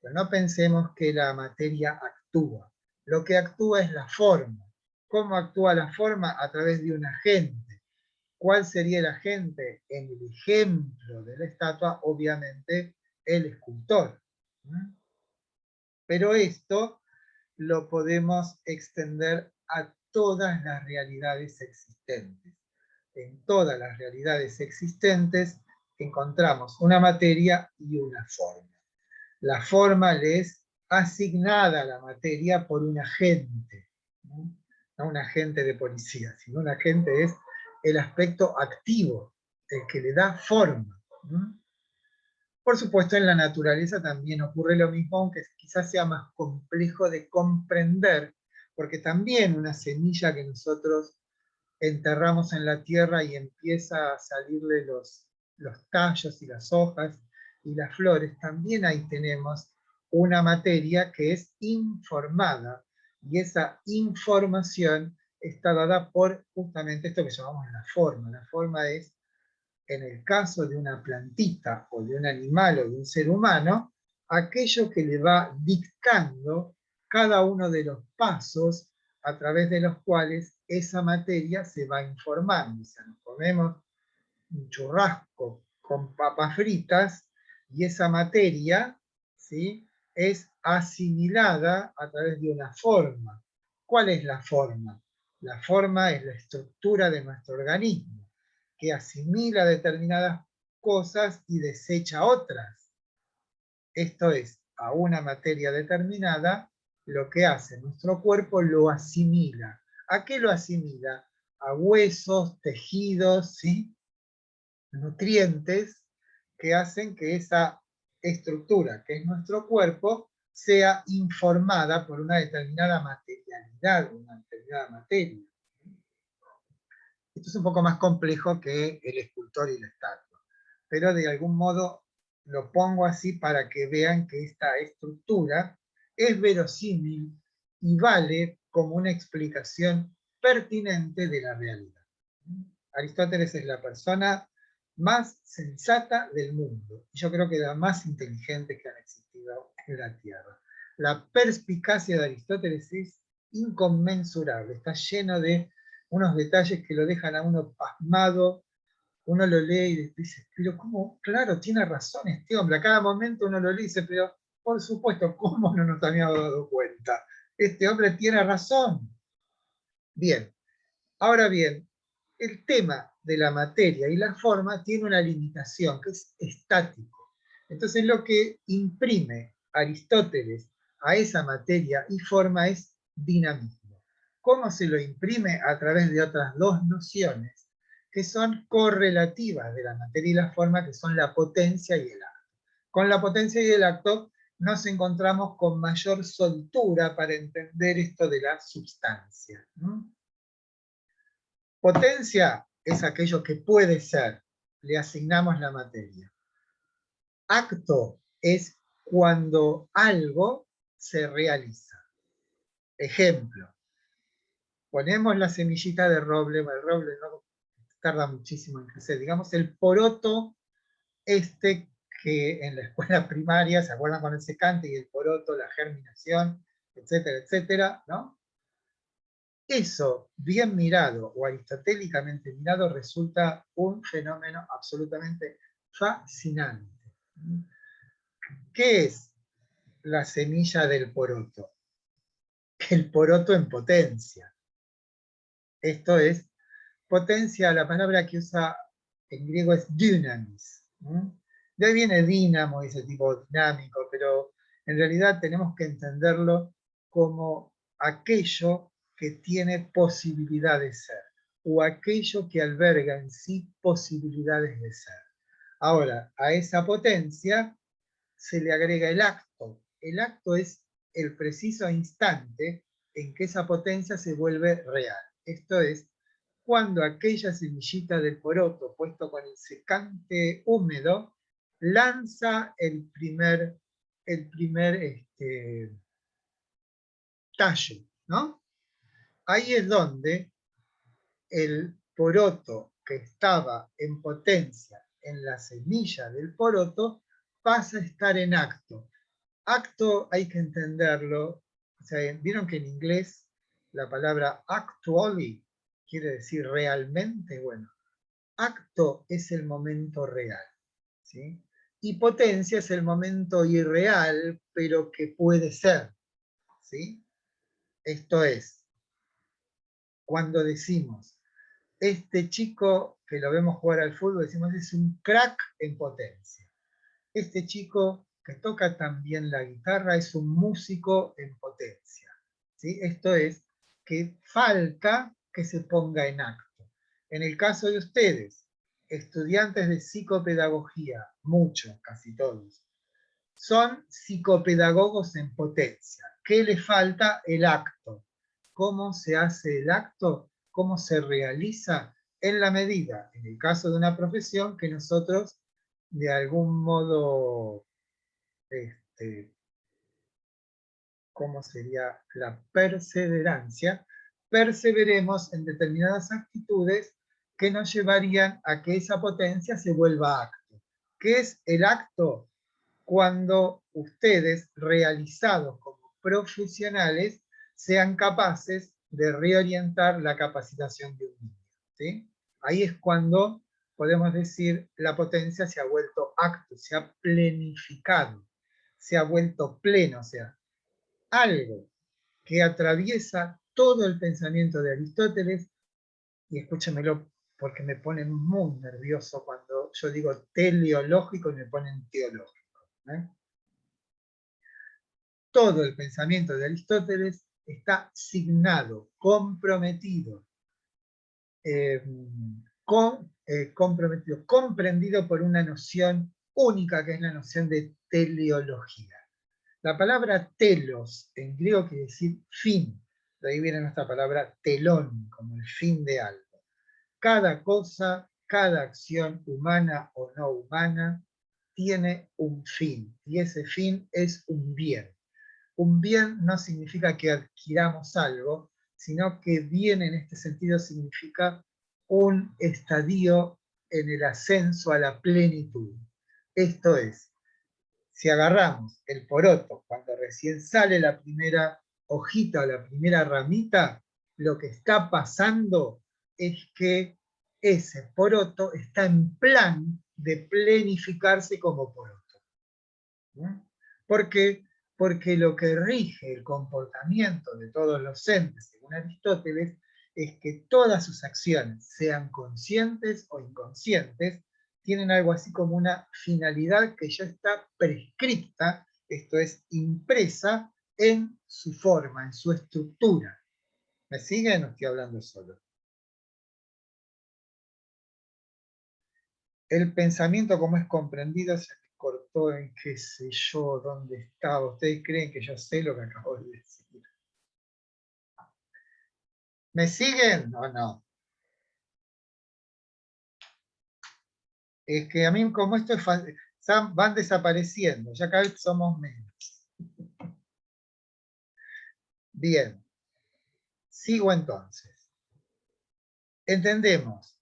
Pero no pensemos que la materia actúa. Lo que actúa es la forma. ¿Cómo actúa la forma? A través de un agente. ¿Cuál sería el agente? En el ejemplo de la estatua, obviamente, el escultor. Pero esto lo podemos extender a todas las realidades existentes. En todas las realidades existentes encontramos una materia y una forma. La forma le es asignada a la materia por un agente, no un agente de policía, sino un agente es el aspecto activo, el que le da forma. Por supuesto, en la naturaleza también ocurre lo mismo, aunque quizás sea más complejo de comprender, porque también una semilla que nosotros enterramos en la tierra y empieza a salirle los tallos y las hojas y las flores, también ahí tenemos una materia que es informada, y esa información está dada por justamente esto que llamamos la forma. La forma es, en el caso de una plantita o de un animal o de un ser humano, aquello que le va dictando cada uno de los pasos a través de los cuales esa materia se va informando. O sea, nos comemos un churrasco con papas fritas y esa materia, ¿sí?, es asimilada a través de una forma. ¿Cuál es la forma? La forma es la estructura de nuestro organismo, que asimila determinadas cosas y desecha otras. Esto es, a una materia determinada, lo que hace nuestro cuerpo lo asimila. ¿A qué lo asimila? A huesos, tejidos, ¿sí?, nutrientes que hacen que esa estructura, que es nuestro cuerpo, sea informada por una determinada materialidad, una determinada materia. Esto es un poco más complejo que el escultor y la estatua, pero de algún modo lo pongo así para que vean que esta estructura es verosímil y vale como una explicación pertinente de la realidad. Aristóteles es la persona más sensata del mundo, y yo creo que la más inteligente que han existido en la Tierra. La perspicacia de Aristóteles es inconmensurable, está lleno de unos detalles que lo dejan a uno pasmado. Uno lo lee y dice, pero ¿cómo? Claro, tiene razón este hombre. A cada momento uno lo lee y dice, pero por supuesto, ¿cómo no nos habíamos dado cuenta? Este hombre tiene razón. Bien, ahora bien, el tema de la materia y la forma tiene una limitación, que es estático. Entonces lo que imprime Aristóteles a esa materia y forma es dinamismo. ¿Cómo se lo imprime? A través de otras dos nociones que son correlativas de la materia y la forma, que son la potencia y el acto. Con la potencia y el acto nos encontramos con mayor soltura para entender esto de la substancia. Potencia es aquello que puede ser, le asignamos la materia. Acto es cuando algo se realiza. Ejemplo, ponemos la semillita de roble, el roble no tarda muchísimo en crecer, digamos el poroto este que en la escuela primaria, ¿se acuerdan con el secante y el poroto, la germinación, etcétera, etcétera, ¿no? Eso, bien mirado o aristotélicamente mirado, resulta un fenómeno absolutamente fascinante. ¿Qué es la semilla del poroto? El poroto en potencia. Esto es, potencia, la palabra que usa en griego es dynamis. De ahí viene dínamo, ese tipo dinámico, pero en realidad tenemos que entenderlo como aquello que tiene posibilidad de ser, o aquello que alberga en sí posibilidades de ser. Ahora, a esa potencia se le agrega el acto. El acto es el preciso instante en que esa potencia se vuelve real. Esto es, cuando aquella semillita del poroto, puesto con el secante húmedo, lanza el primer tallo, ¿no? Ahí es donde el poroto que estaba en potencia en la semilla del poroto pasa a estar en acto. Acto hay que entenderlo, o sea, vieron que en inglés la palabra actually quiere decir realmente. Bueno, acto es el momento real, ¿sí? Y potencia es el momento irreal, pero que puede ser, ¿sí? Esto es, cuando decimos, este chico que lo vemos jugar al fútbol, decimos, es un crack en potencia. Este chico que toca también la guitarra es un músico en potencia, ¿sí? Esto es, que falta que se ponga en acto. En el caso de ustedes, estudiantes de psicopedagogía, muchos, casi todos, son psicopedagogos en potencia. ¿Qué le falta? El acto. ¿Cómo se hace el acto? ¿Cómo se realiza? En la medida, en el caso de una profesión, que nosotros de algún modo, ¿cómo sería la perseverancia? Perseveremos en determinadas actitudes que nos llevarían a que esa potencia se vuelva acto. ¿Qué es el acto? Cuando ustedes, realizados como profesionales, sean capaces de reorientar la capacitación de un niño, ¿sí? Ahí es cuando podemos decir la potencia se ha vuelto acto, se ha plenificado, se ha vuelto pleno, o sea, algo que atraviesa todo el pensamiento de Aristóteles, y escúchamelo porque me ponen muy nervioso cuando yo digo teleológico y me ponen teológico, ¿eh? Todo el pensamiento de Aristóteles está signado, comprometido, comprendido por una noción única, que es la noción de teleología. La palabra telos en griego quiere decir fin. De ahí viene nuestra palabra telón, como el fin de algo. Cada cosa, cada acción humana o no humana, tiene un fin, y ese fin es un bien. Un bien no significa que adquiramos algo, sino que bien en este sentido significa un estadio en el ascenso a la plenitud. Esto es, si agarramos el poroto cuando recién sale la primera hojita o la primera ramita, lo que está pasando es que ese poroto está en plan de plenificarse como poroto. ¿Por qué? Porque lo que rige el comportamiento de todos los entes, según Aristóteles, es que todas sus acciones, sean conscientes o inconscientes, tienen algo así como una finalidad que ya está prescripta, esto es, impresa en su forma, en su estructura. ¿Me siguen o estoy hablando solo? El pensamiento, como es comprendido, se me cortó en qué sé yo, dónde estaba. ¿Ustedes creen que yo sé lo que acabo de decir? ¿Me siguen o no? Es que a mí, como esto es van desapareciendo, ya cada vez somos menos. Bien, sigo entonces. Entendemos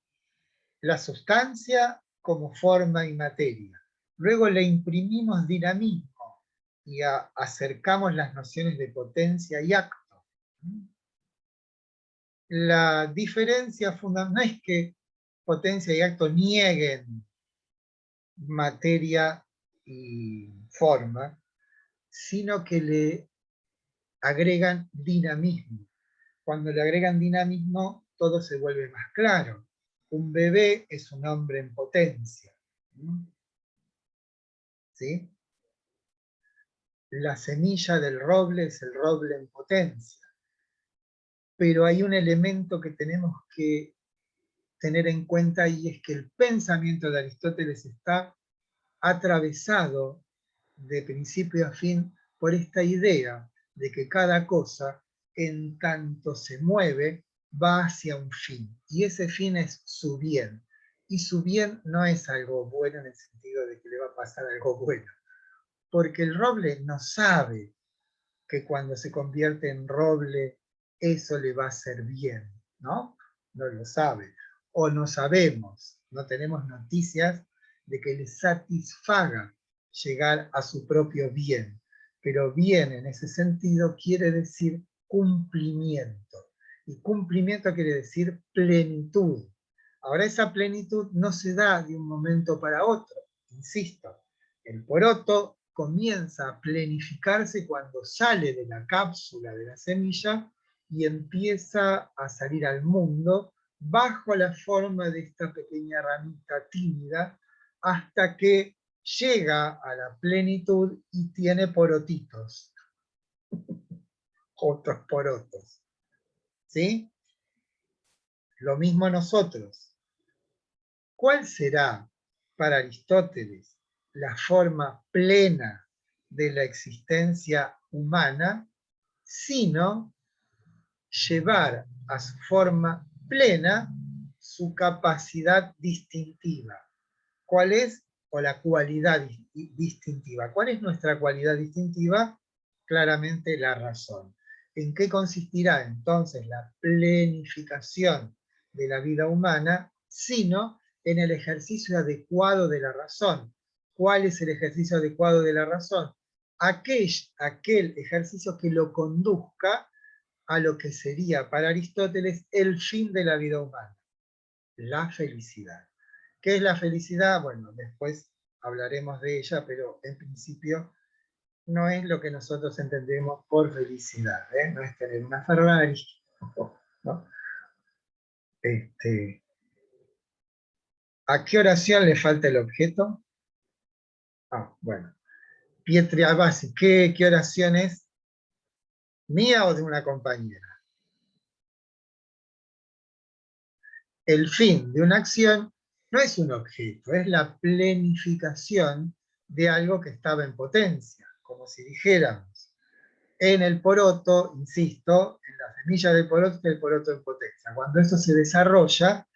la sustancia como forma y materia. luego le imprimimos dinamismo y acercamos las nociones de potencia y acto. La diferencia fundamental no es que potencia y acto nieguen materia y forma, sino que le agregan dinamismo. Cuando le agregan dinamismo, todo se vuelve más claro. Un bebé es un hombre en potencia. ¿Sí? La semilla del roble es el roble en potencia. Pero hay un elemento que tenemos que tener en cuenta, y es que el pensamiento de Aristóteles está atravesado de principio a fin por esta idea de que cada cosa, en tanto se mueve, va hacia un fin, y ese fin es su bien, y su bien no es algo bueno en el sentido de que le va a pasar algo bueno, porque el roble no sabe que cuando se convierte en roble eso le va a hacer bien, ¿no? No lo sabe, o no sabemos, no tenemos noticias de que le satisfaga llegar a su propio bien, pero bien en ese sentido quiere decir cumplimiento, y cumplimiento quiere decir plenitud. Ahora esa plenitud no se da de un momento para otro, insisto, el poroto comienza a planificarse cuando sale de la cápsula de la semilla y empieza a salir al mundo bajo la forma de esta pequeña ramita tímida hasta que llega a la plenitud y tiene porotitos, otros porotos. ¿Sí? Lo mismo nosotros. ¿Cuál será para Aristóteles la forma plena de la existencia humana, sino llevar a su forma plena su capacidad distintiva? ¿Cuál es? O la cualidad distintiva. ¿Cuál es nuestra cualidad distintiva? Claramente la razón. ¿En qué consistirá entonces la planificación de la vida humana? Sino en el ejercicio adecuado de la razón. ¿Cuál es el ejercicio adecuado de la razón? Aquel ejercicio que lo conduzca a lo que sería para Aristóteles el fin de la vida humana, la felicidad. ¿Qué es la felicidad? Bueno, después hablaremos de ella, pero en principio no es lo que nosotros entendemos por felicidad, ¿eh? No es tener una Ferrari, ¿no? ¿A qué oración le falta el objeto? Bueno. Pietri Abasi, ¿qué oración es? ¿Mía o de una compañera? El fin de una acción no es un objeto, es la planificación de algo que estaba en potencia, como si dijéramos, en el poroto, insisto, en la semilla del poroto está el poroto en potencia. Cuando eso se desarrolla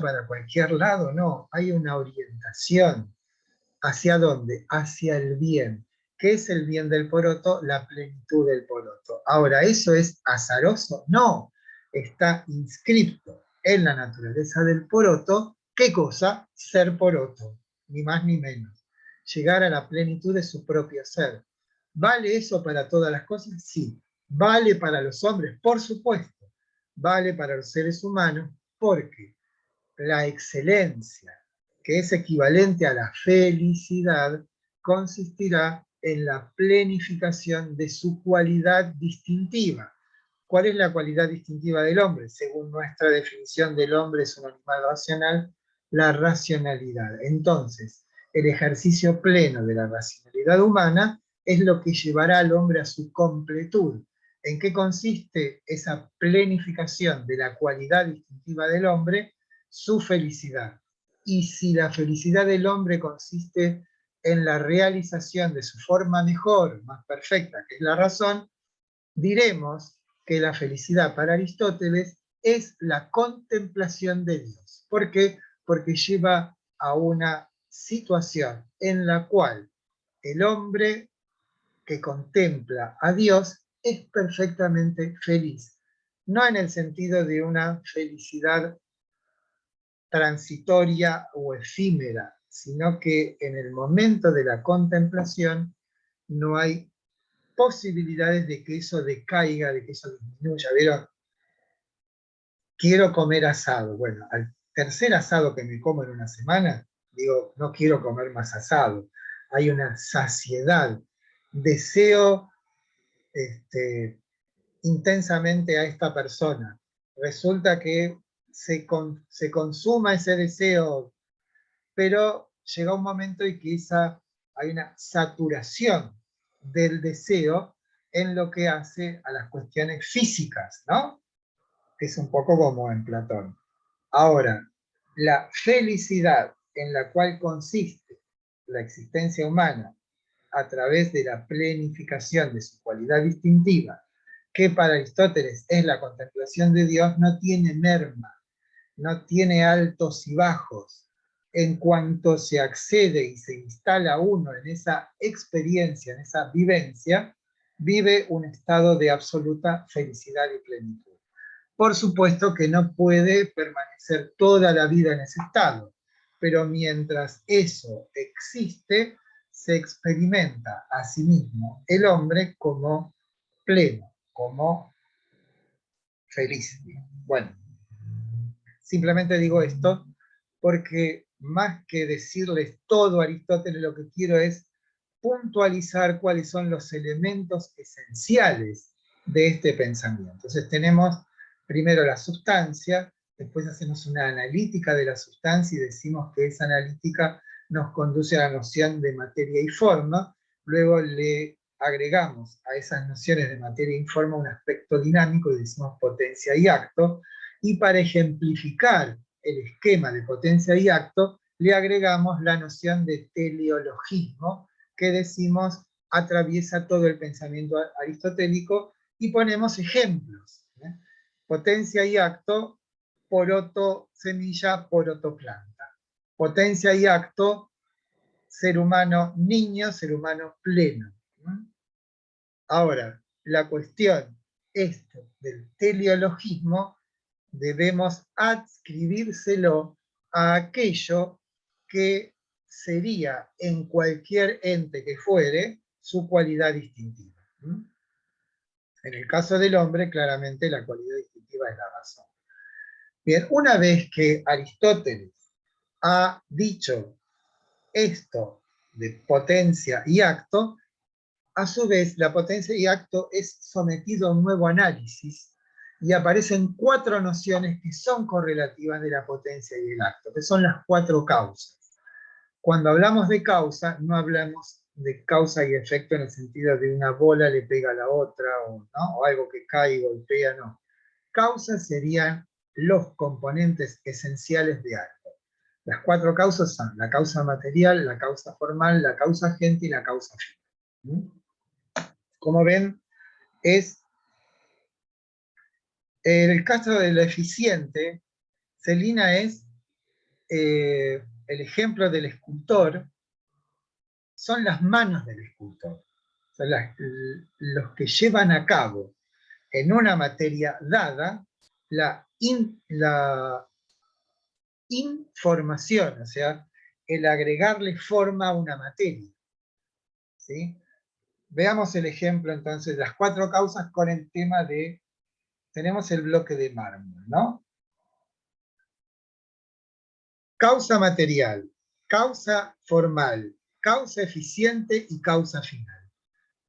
para cualquier lado, no, hay una orientación. ¿Hacia dónde? Hacia el bien. ¿Qué es el bien del poroto? La plenitud del poroto. Ahora, ¿eso es azaroso? No, está inscripto en la naturaleza del poroto. ¿Qué cosa? Ser poroto, ni más ni menos. Llegar a la plenitud de su propio ser. ¿Vale eso para todas las cosas? Sí. ¿Vale para los hombres? Por supuesto. ¿Vale para los seres humanos? Porque la excelencia, que es equivalente a la felicidad, consistirá en la planificación de su cualidad distintiva. ¿Cuál es la cualidad distintiva del hombre? Según nuestra definición del hombre es un animal racional, la racionalidad. Entonces, el ejercicio pleno de la racionalidad humana es lo que llevará al hombre a su completud. ¿En qué consiste esa planificación de la cualidad distintiva del hombre? Su felicidad. Y si la felicidad del hombre consiste en la realización de su forma mejor, más perfecta, que es la razón, diremos que la felicidad para Aristóteles es la contemplación de Dios. ¿Por qué? Porque lleva a una situación en la cual el hombre que contempla a Dios es perfectamente feliz. No en el sentido de una felicidad transitoria o efímera, sino que en el momento de la contemplación no hay posibilidades de que eso decaiga, de que eso disminuya. ¿Vieron? Quiero comer asado. Bueno, al tercer asado que me como en una semana, digo, no quiero comer más asado. Hay una saciedad, deseo intensamente a esta persona. Resulta que se consuma ese deseo, pero llega un momento en que hay una saturación del deseo en lo que hace a las cuestiones físicas, ¿no? Que es un poco como en Platón. Ahora, la felicidad en la cual consiste la existencia humana a través de la plenificación de su cualidad distintiva, que para Aristóteles es la contemplación de Dios, no tiene merma, no tiene altos y bajos. En cuanto se accede y se instala uno en esa experiencia, en esa vivencia, vive un estado de absoluta felicidad y plenitud. Por supuesto que no puede permanecer toda la vida en ese estado, pero mientras eso existe, se experimenta a sí mismo el hombre como pleno, como feliz. Bueno, simplemente digo esto porque más que decirles todo a Aristóteles, lo que quiero es puntualizar cuáles son los elementos esenciales de este pensamiento. Entonces tenemos primero la sustancia, después hacemos una analítica de la sustancia y decimos que esa analítica nos conduce a la noción de materia y forma, luego le agregamos a esas nociones de materia y forma un aspecto dinámico y decimos potencia y acto, y para ejemplificar el esquema de potencia y acto, le agregamos la noción de teleologismo, que decimos atraviesa todo el pensamiento aristotélico, y ponemos ejemplos. Potencia y acto, poroto semilla, poroto planta. Potencia y acto, ser humano niño, ser humano pleno. Ahora, la cuestión del teleologismo debemos adscribírselo a aquello que sería en cualquier ente que fuere su cualidad distintiva. En el caso del hombre, claramente la cualidad distintiva es la razón. Bien, una vez que Aristóteles ha dicho esto de potencia y acto, a su vez la potencia y acto es sometido a un nuevo análisis y aparecen 4 nociones que son correlativas de la potencia y el acto, que son las 4 causas. Cuando hablamos de causa, no hablamos de causa y efecto en el sentido de una bola le pega a la otra, ¿no? O algo que cae y golpea, no. Causas serían los componentes esenciales de algo. Las 4 causas son la causa material, la causa formal, la causa agente y la causa final. Como ven, es el caso de lo eficiente. Celina es el ejemplo del escultor, son las manos del escultor, son los que llevan a cabo en una materia dada la información, o sea, el agregarle forma a una materia. ¿Sí? Veamos el ejemplo entonces, las 4 causas con el tema de, tenemos el bloque de mármol, ¿no? Causa material, causa formal, causa eficiente y causa final.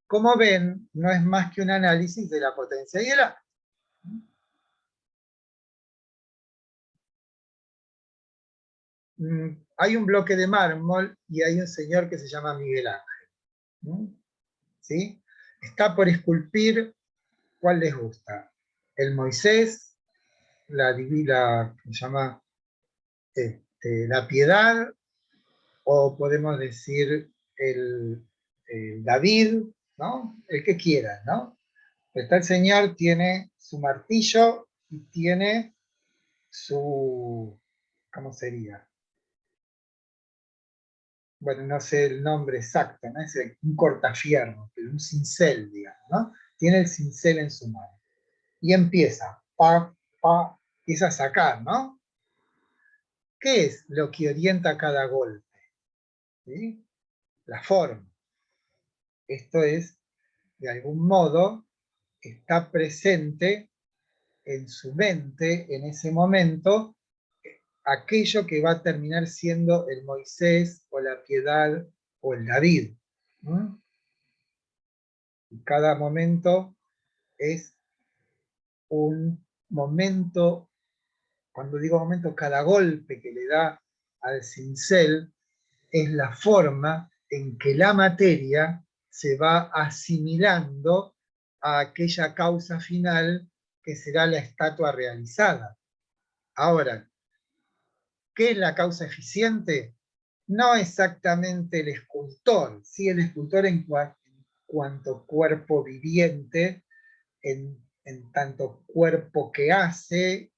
Como ven, no es más que un análisis de la potencia y el acto. Hay un bloque de mármol y hay un señor que se llama Miguel Ángel. ¿Sí? Está por esculpir, ¿cuál les gusta? El Moisés, la divina, que se llama la piedad, o podemos decir el David, ¿no? El que quiera, ¿no? Está el señor, tiene su martillo y tiene su, ¿cómo sería? Bueno, no sé el nombre exacto, ¿no? Es un cortafierro, pero un cincel, digamos, ¿no? Tiene el cincel en su mano. Y empieza, empieza a sacar, ¿no? ¿Qué es lo que orienta cada golpe? ¿sí? La forma. Esto es, de algún modo, está presente en su mente, en ese momento, aquello que va a terminar siendo el Moisés, o la Piedad, o el David. Y cada momento es un momento, cuando digo momento, cada golpe que le da al cincel es la forma en que la materia se va asimilando a aquella causa final que será la estatua realizada. Ahora, ¿qué es la causa eficiente? No exactamente el escultor, sí el escultor en cuanto cuerpo viviente, en tanto cuerpo que hace,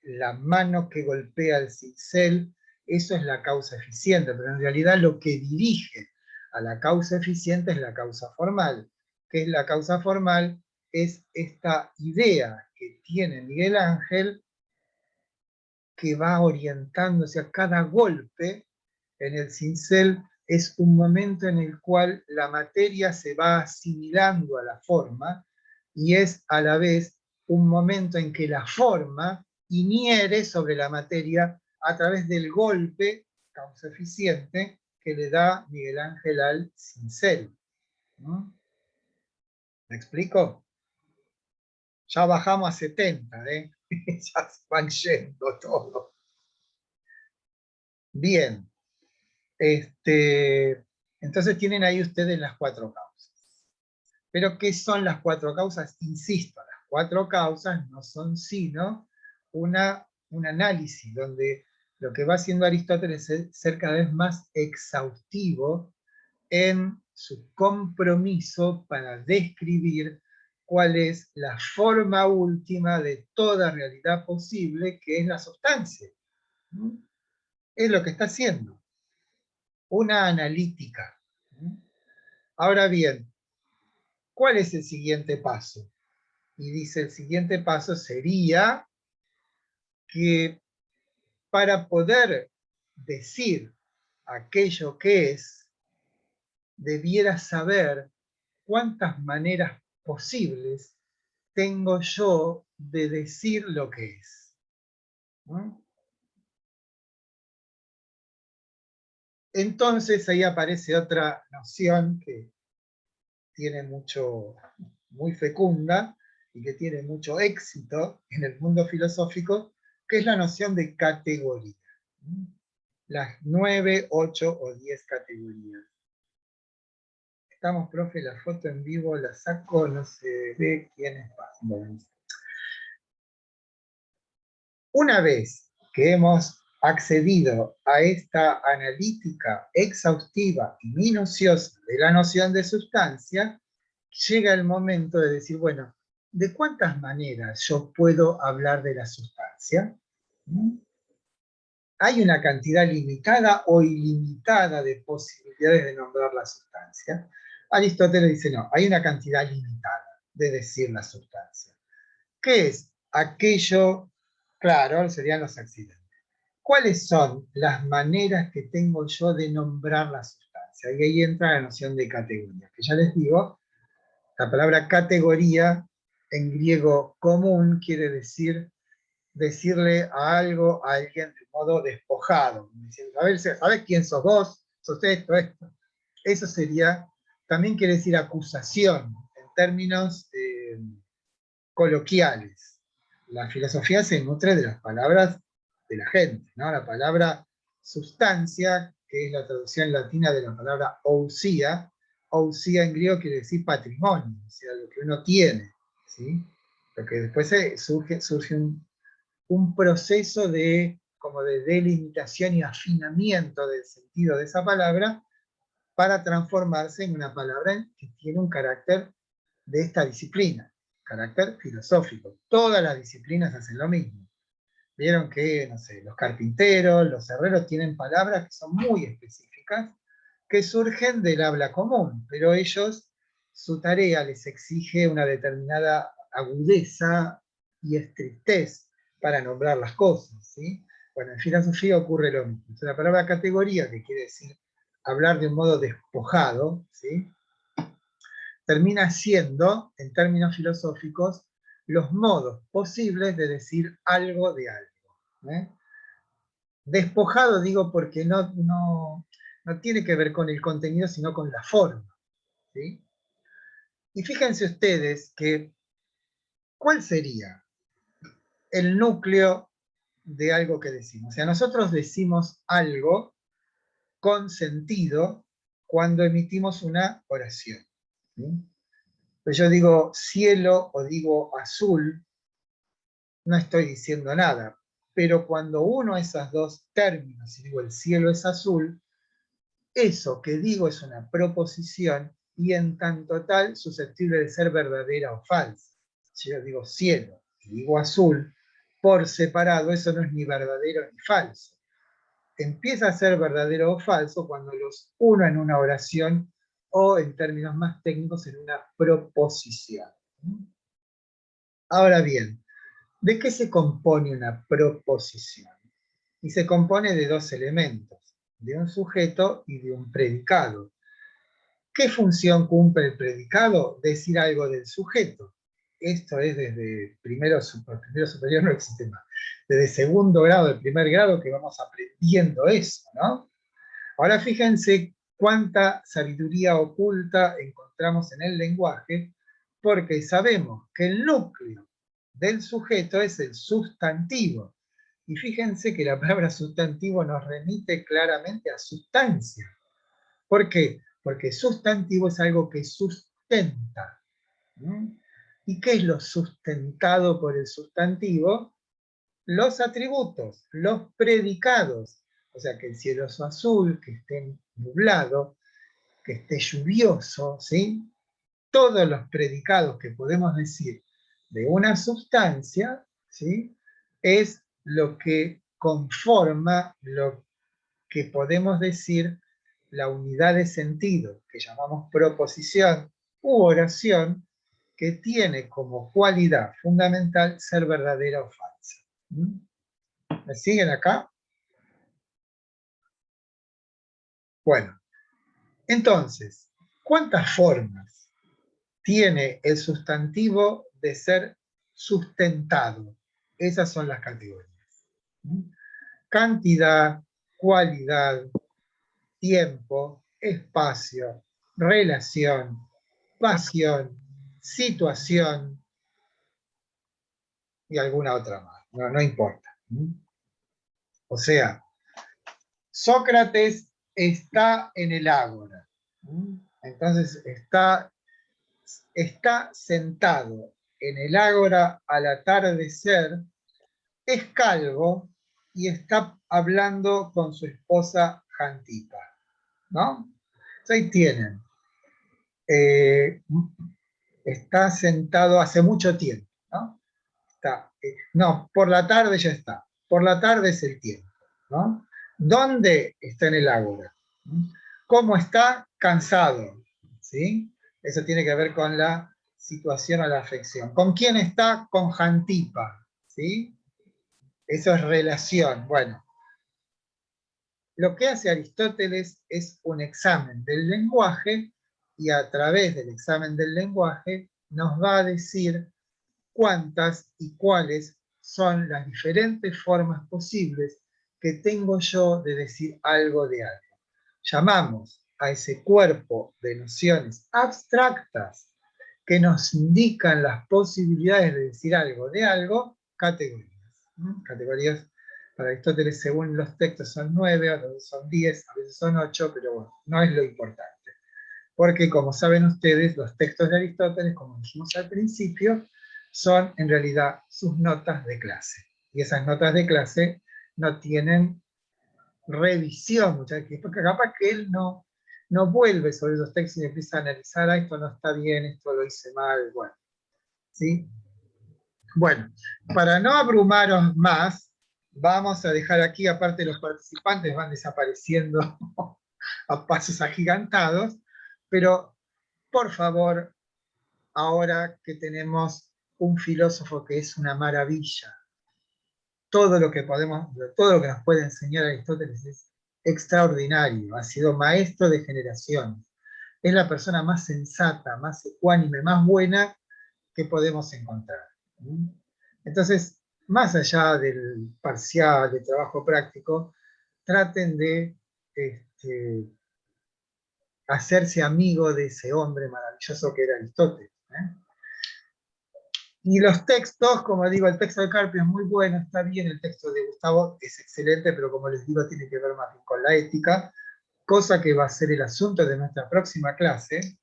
la mano que golpea el cincel, eso es la causa eficiente, pero en realidad lo que dirige a la causa eficiente es la causa formal. ¿Qué es la causa formal? Es esta idea que tiene Miguel Ángel, que va orientándose a cada golpe en el cincel, es un momento en el cual la materia se va asimilando a la forma, y es a la vez un momento en que la forma iniere sobre la materia a través del golpe, causa eficiente, que le da Miguel Ángel al cincel. ¿No? ¿Me explico? Ya bajamos a 70, ¿eh? Ya se van yendo todo. Bien. Entonces tienen ahí ustedes las 4 causas. Pero ¿qué son las 4 causas? Insisto, las 4 causas no son sino un análisis donde lo que va haciendo Aristóteles es ser cada vez más exhaustivo en su compromiso para describir cuál es la forma última de toda realidad posible, que es la sustancia. Es lo que está haciendo. Una analítica. Ahora bien, ¿cuál es el siguiente paso? Y dice, el siguiente paso sería que para poder decir aquello que es, debiera saber cuántas maneras posibles tengo yo de decir lo que es. Entonces ahí aparece otra noción que tiene muy fecunda y que tiene mucho éxito en el mundo filosófico, que es la noción de categoría. Las 9, 8 o 10 categorías. Estamos, profe, la foto en vivo la saco, no se ve quiénes pasan. Una vez que hemos accedido a esta analítica exhaustiva y minuciosa de la noción de sustancia, llega el momento de decir, bueno, ¿de cuántas maneras yo puedo hablar de la sustancia? ¿Hay una cantidad limitada o ilimitada de posibilidades de nombrar la sustancia? Aristóteles dice, no, hay una cantidad limitada de decir la sustancia. ¿Qué es aquello? Claro, serían los accidentes. ¿Cuáles son las maneras que tengo yo de nombrar la sustancia? Y ahí entra la noción de categoría, que ya les digo, la palabra categoría en griego común quiere decir decirle a algo a alguien de modo despojado, diciendo, a ver, ¿sabes quién sos vos? ¿Sos esto, esto? Eso sería, también quiere decir acusación, en términos coloquiales. La filosofía se nutre de las palabras de la gente, ¿no? La palabra sustancia, que es la traducción latina de la palabra ousia en griego quiere decir patrimonio, o sea, lo que uno tiene, ¿sí? Lo que después surge un proceso como de delimitación y afinamiento del sentido de esa palabra para transformarse en una palabra que tiene un carácter de esta disciplina, carácter filosófico. Todas las disciplinas hacen lo mismo. Vieron que, no sé, los carpinteros, los herreros tienen palabras que son muy específicas, que surgen del habla común, pero ellos, su tarea les exige una determinada agudeza y estrictez para nombrar las cosas, ¿sí? Bueno, en filosofía ocurre lo mismo. Entonces, la palabra categoría, que quiere decir hablar de un modo despojado, ¿sí? Termina siendo, en términos filosóficos, los modos posibles de decir algo de algo. ¿Eh? Despojado digo porque no tiene que ver con el contenido, sino con la forma. ¿Sí? Y fíjense ustedes que, ¿cuál sería el núcleo de algo que decimos? O sea, nosotros decimos algo con sentido cuando emitimos una oración. ¿Sí? Pues yo digo cielo o digo azul, no estoy diciendo nada, pero cuando uno esos dos términos, y digo el cielo es azul, eso que digo es una proposición y en tanto tal susceptible de ser verdadera o falsa. Si yo digo cielo y digo azul, por separado eso no es ni verdadero ni falso. Empieza a ser verdadero o falso cuando los uno en una oración o en términos más técnicos en una proposición. Ahora bien, ¿de qué se compone una proposición? Y se compone de dos elementos, de un sujeto y de un predicado. ¿Qué función cumple el predicado? Decir algo del sujeto. Esto es desde primero superior no existe más. Desde segundo grado, el primer grado que vamos aprendiendo eso, ¿no? Ahora fíjense cuánta sabiduría oculta encontramos en el lenguaje, porque sabemos que el núcleo del sujeto es el sustantivo. Y fíjense que la palabra sustantivo nos remite claramente a sustancia. ¿Por qué? Porque sustantivo es algo que sustenta. ¿Y qué es lo sustentado por el sustantivo? Los atributos, los predicados. O sea, que el cielo es azul, que esté nublado, que esté lluvioso, ¿sí? Todos los predicados que podemos decir de una sustancia, ¿sí? Es lo que conforma lo que podemos decir la unidad de sentido, que llamamos proposición u oración, que tiene como cualidad fundamental ser verdadera o falsa. ¿Me siguen acá? Bueno, entonces, ¿cuántas formas tiene el sustantivo de ser sustentado? Esas son las categorías. Cantidad, cualidad, tiempo, espacio, relación, pasión, situación y alguna otra más. No importa. O sea, Sócrates está en el ágora. Entonces está sentado en el ágora al atardecer, es calvo y está hablando con su esposa Jantipa, ¿no? Ahí tienen. Está sentado hace mucho tiempo, ¿no? No, por la tarde ya está. Por la tarde es el tiempo, ¿no? ¿Dónde está en el ágora? ¿Cómo está? Cansado, ¿sí? Eso tiene que ver con la situación o la afección. ¿Con quién está? Con Jantipa, ¿sí? Eso es relación. Bueno, lo que hace Aristóteles es un examen del lenguaje y a través del examen del lenguaje nos va a decir cuántas y cuáles son las diferentes formas posibles que tengo yo de decir algo de algo. Llamamos a ese cuerpo de nociones abstractas que nos indican las posibilidades de decir algo de algo, categorías. Categorías para Aristóteles, según los textos, son 9, a veces son 10, a veces son 8, pero bueno, no es lo importante. Porque, como saben ustedes, los textos de Aristóteles, como dijimos al principio, son en realidad sus notas de clase. Y esas notas de clase no tienen revisión muchas veces, porque capaz que él no vuelve sobre esos textos y empieza a analizar, esto no está bien, esto lo hice mal, bueno. ¿Sí? Bueno, para no abrumaros más, vamos a dejar aquí, aparte los participantes van desapareciendo a pasos agigantados, pero por favor, ahora que tenemos un filósofo que es una maravilla, todo lo que nos puede enseñar Aristóteles es extraordinario, ha sido maestro de generaciones. Es la persona más sensata, más ecuánime, más buena que podemos encontrar. Entonces, más allá del parcial, de trabajo práctico, traten de hacerse amigo de ese hombre maravilloso que era Aristóteles. Y los textos, como digo, el texto de Carpio es muy bueno, está bien, el texto de Gustavo es excelente, pero como les digo, tiene que ver más bien con la ética, cosa que va a ser el asunto de nuestra próxima clase.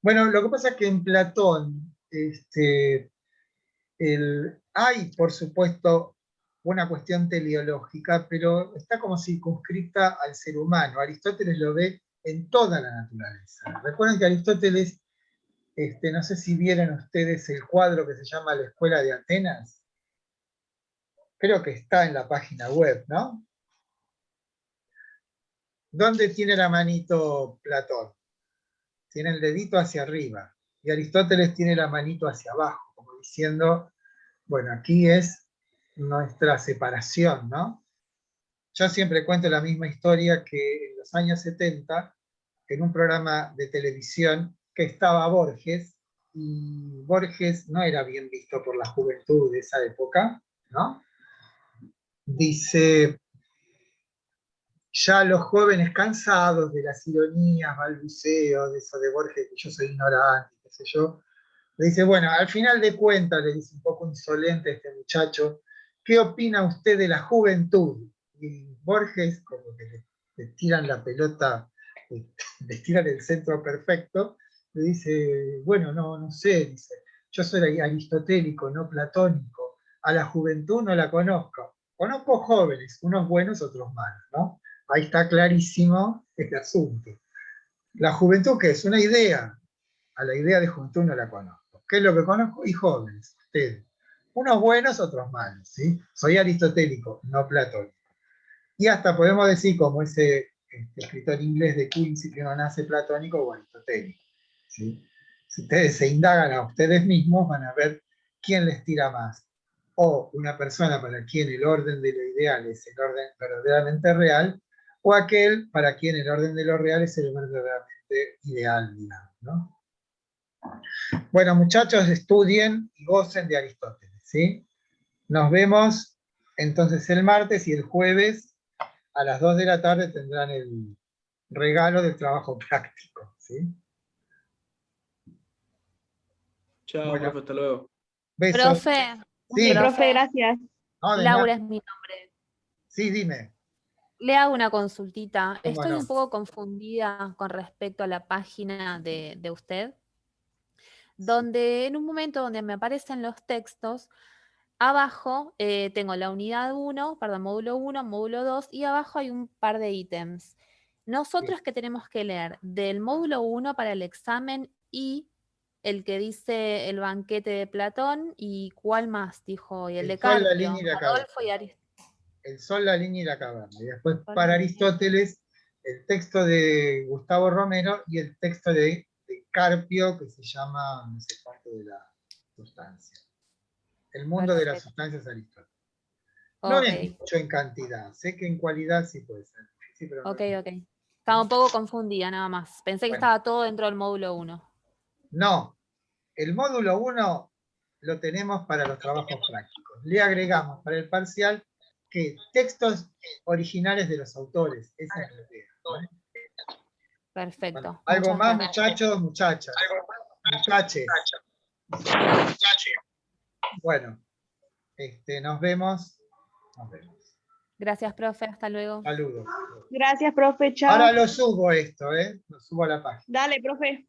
Bueno, lo que pasa es que en Platón hay, por supuesto, una cuestión teleológica, pero está como circunscrita al ser humano. Aristóteles lo ve en toda la naturaleza. Recuerden que Aristóteles, no sé si vieron ustedes el cuadro que se llama La Escuela de Atenas. Creo que está en la página web, ¿no? ¿Dónde tiene la manito Platón? Tiene el dedito hacia arriba. Y Aristóteles tiene la manito hacia abajo, como diciendo, bueno, aquí es nuestra separación, ¿no? Yo siempre cuento la misma historia que en los años 70, en un programa de televisión, que estaba Borges, y Borges no era bien visto por la juventud de esa época, ¿no? Dice, ya los jóvenes cansados de las ironías, balbuceos, de eso de Borges, que yo soy ignorante, qué sé yo, le dice, bueno, al final de cuentas, le dice un poco insolente este muchacho, ¿qué opina usted de la juventud? Y Borges, como que le tiran la pelota, le tiran el centro perfecto, le dice, bueno, no sé, dice, yo soy aristotélico, no platónico, a la juventud no la conozco. Conozco jóvenes, unos buenos, otros malos, ¿no? Ahí está clarísimo este asunto. La juventud, ¿qué es? Una idea. A la idea de juventud no la conozco. ¿Qué es lo que conozco? Y jóvenes, ustedes. Unos buenos, otros malos, ¿sí? Soy aristotélico, no platónico. Y hasta podemos decir, como ese escritor inglés de Quincy, que uno nace platónico o aristotélico, ¿sí? Si ustedes se indagan a ustedes mismos, van a ver quién les tira más. O una persona para quien el orden de lo ideal es el orden verdaderamente real, o aquel para quien el orden de lo real es el verdaderamente ideal, digamos, ¿no? Bueno, muchachos, estudien y gocen de Aristóteles, ¿sí? Nos vemos entonces el martes, y el jueves a las 2 de la tarde tendrán el regalo del trabajo práctico, ¿sí? Chao, Bueno, profe, hasta luego. besos. Profe, Sí, profe, gracias. no, de Laura nada. es mi nombre. Sí, dime. Le hago una consultita. ¿Cómo Estoy no? un poco confundida con respecto a la página de usted, donde en un momento donde me aparecen los textos, abajo tengo la unidad 1, perdón, módulo 1, módulo 2, y abajo hay un par de ítems. Nosotros que tenemos que leer del módulo 1 para el examen y el que dice el banquete de Platón, y cuál más dijo, y el de El sol, la Carpio, línea y la caverna. Adolfo y Aristóteles. El sol, la línea y la caverna. Y después, para Aristóteles, el texto de Gustavo Romero y el texto de Carpio, que se llama, no sé cuánto, de la sustancia. El mundo de las sustancias Aristóteles. No es mucho en cantidad, sé que en cualidad sí puede ser. Sí, pero no Ok. Estaba un poco confundida nada más. Pensé que estaba todo dentro del módulo 1. No, el módulo 1 lo tenemos para los trabajos prácticos. Le agregamos para el parcial que textos originales de los autores. Esa es la idea, ¿vale? Perfecto. Bueno, ¿algo más, Gracias. muchachos, muchachas? Muchaches. Bueno, nos vemos. Nos vemos. Gracias, profe. Hasta luego. Saludos. Gracias, profe. Chao. Ahora lo subo esto, lo subo a la página. Dale, profe.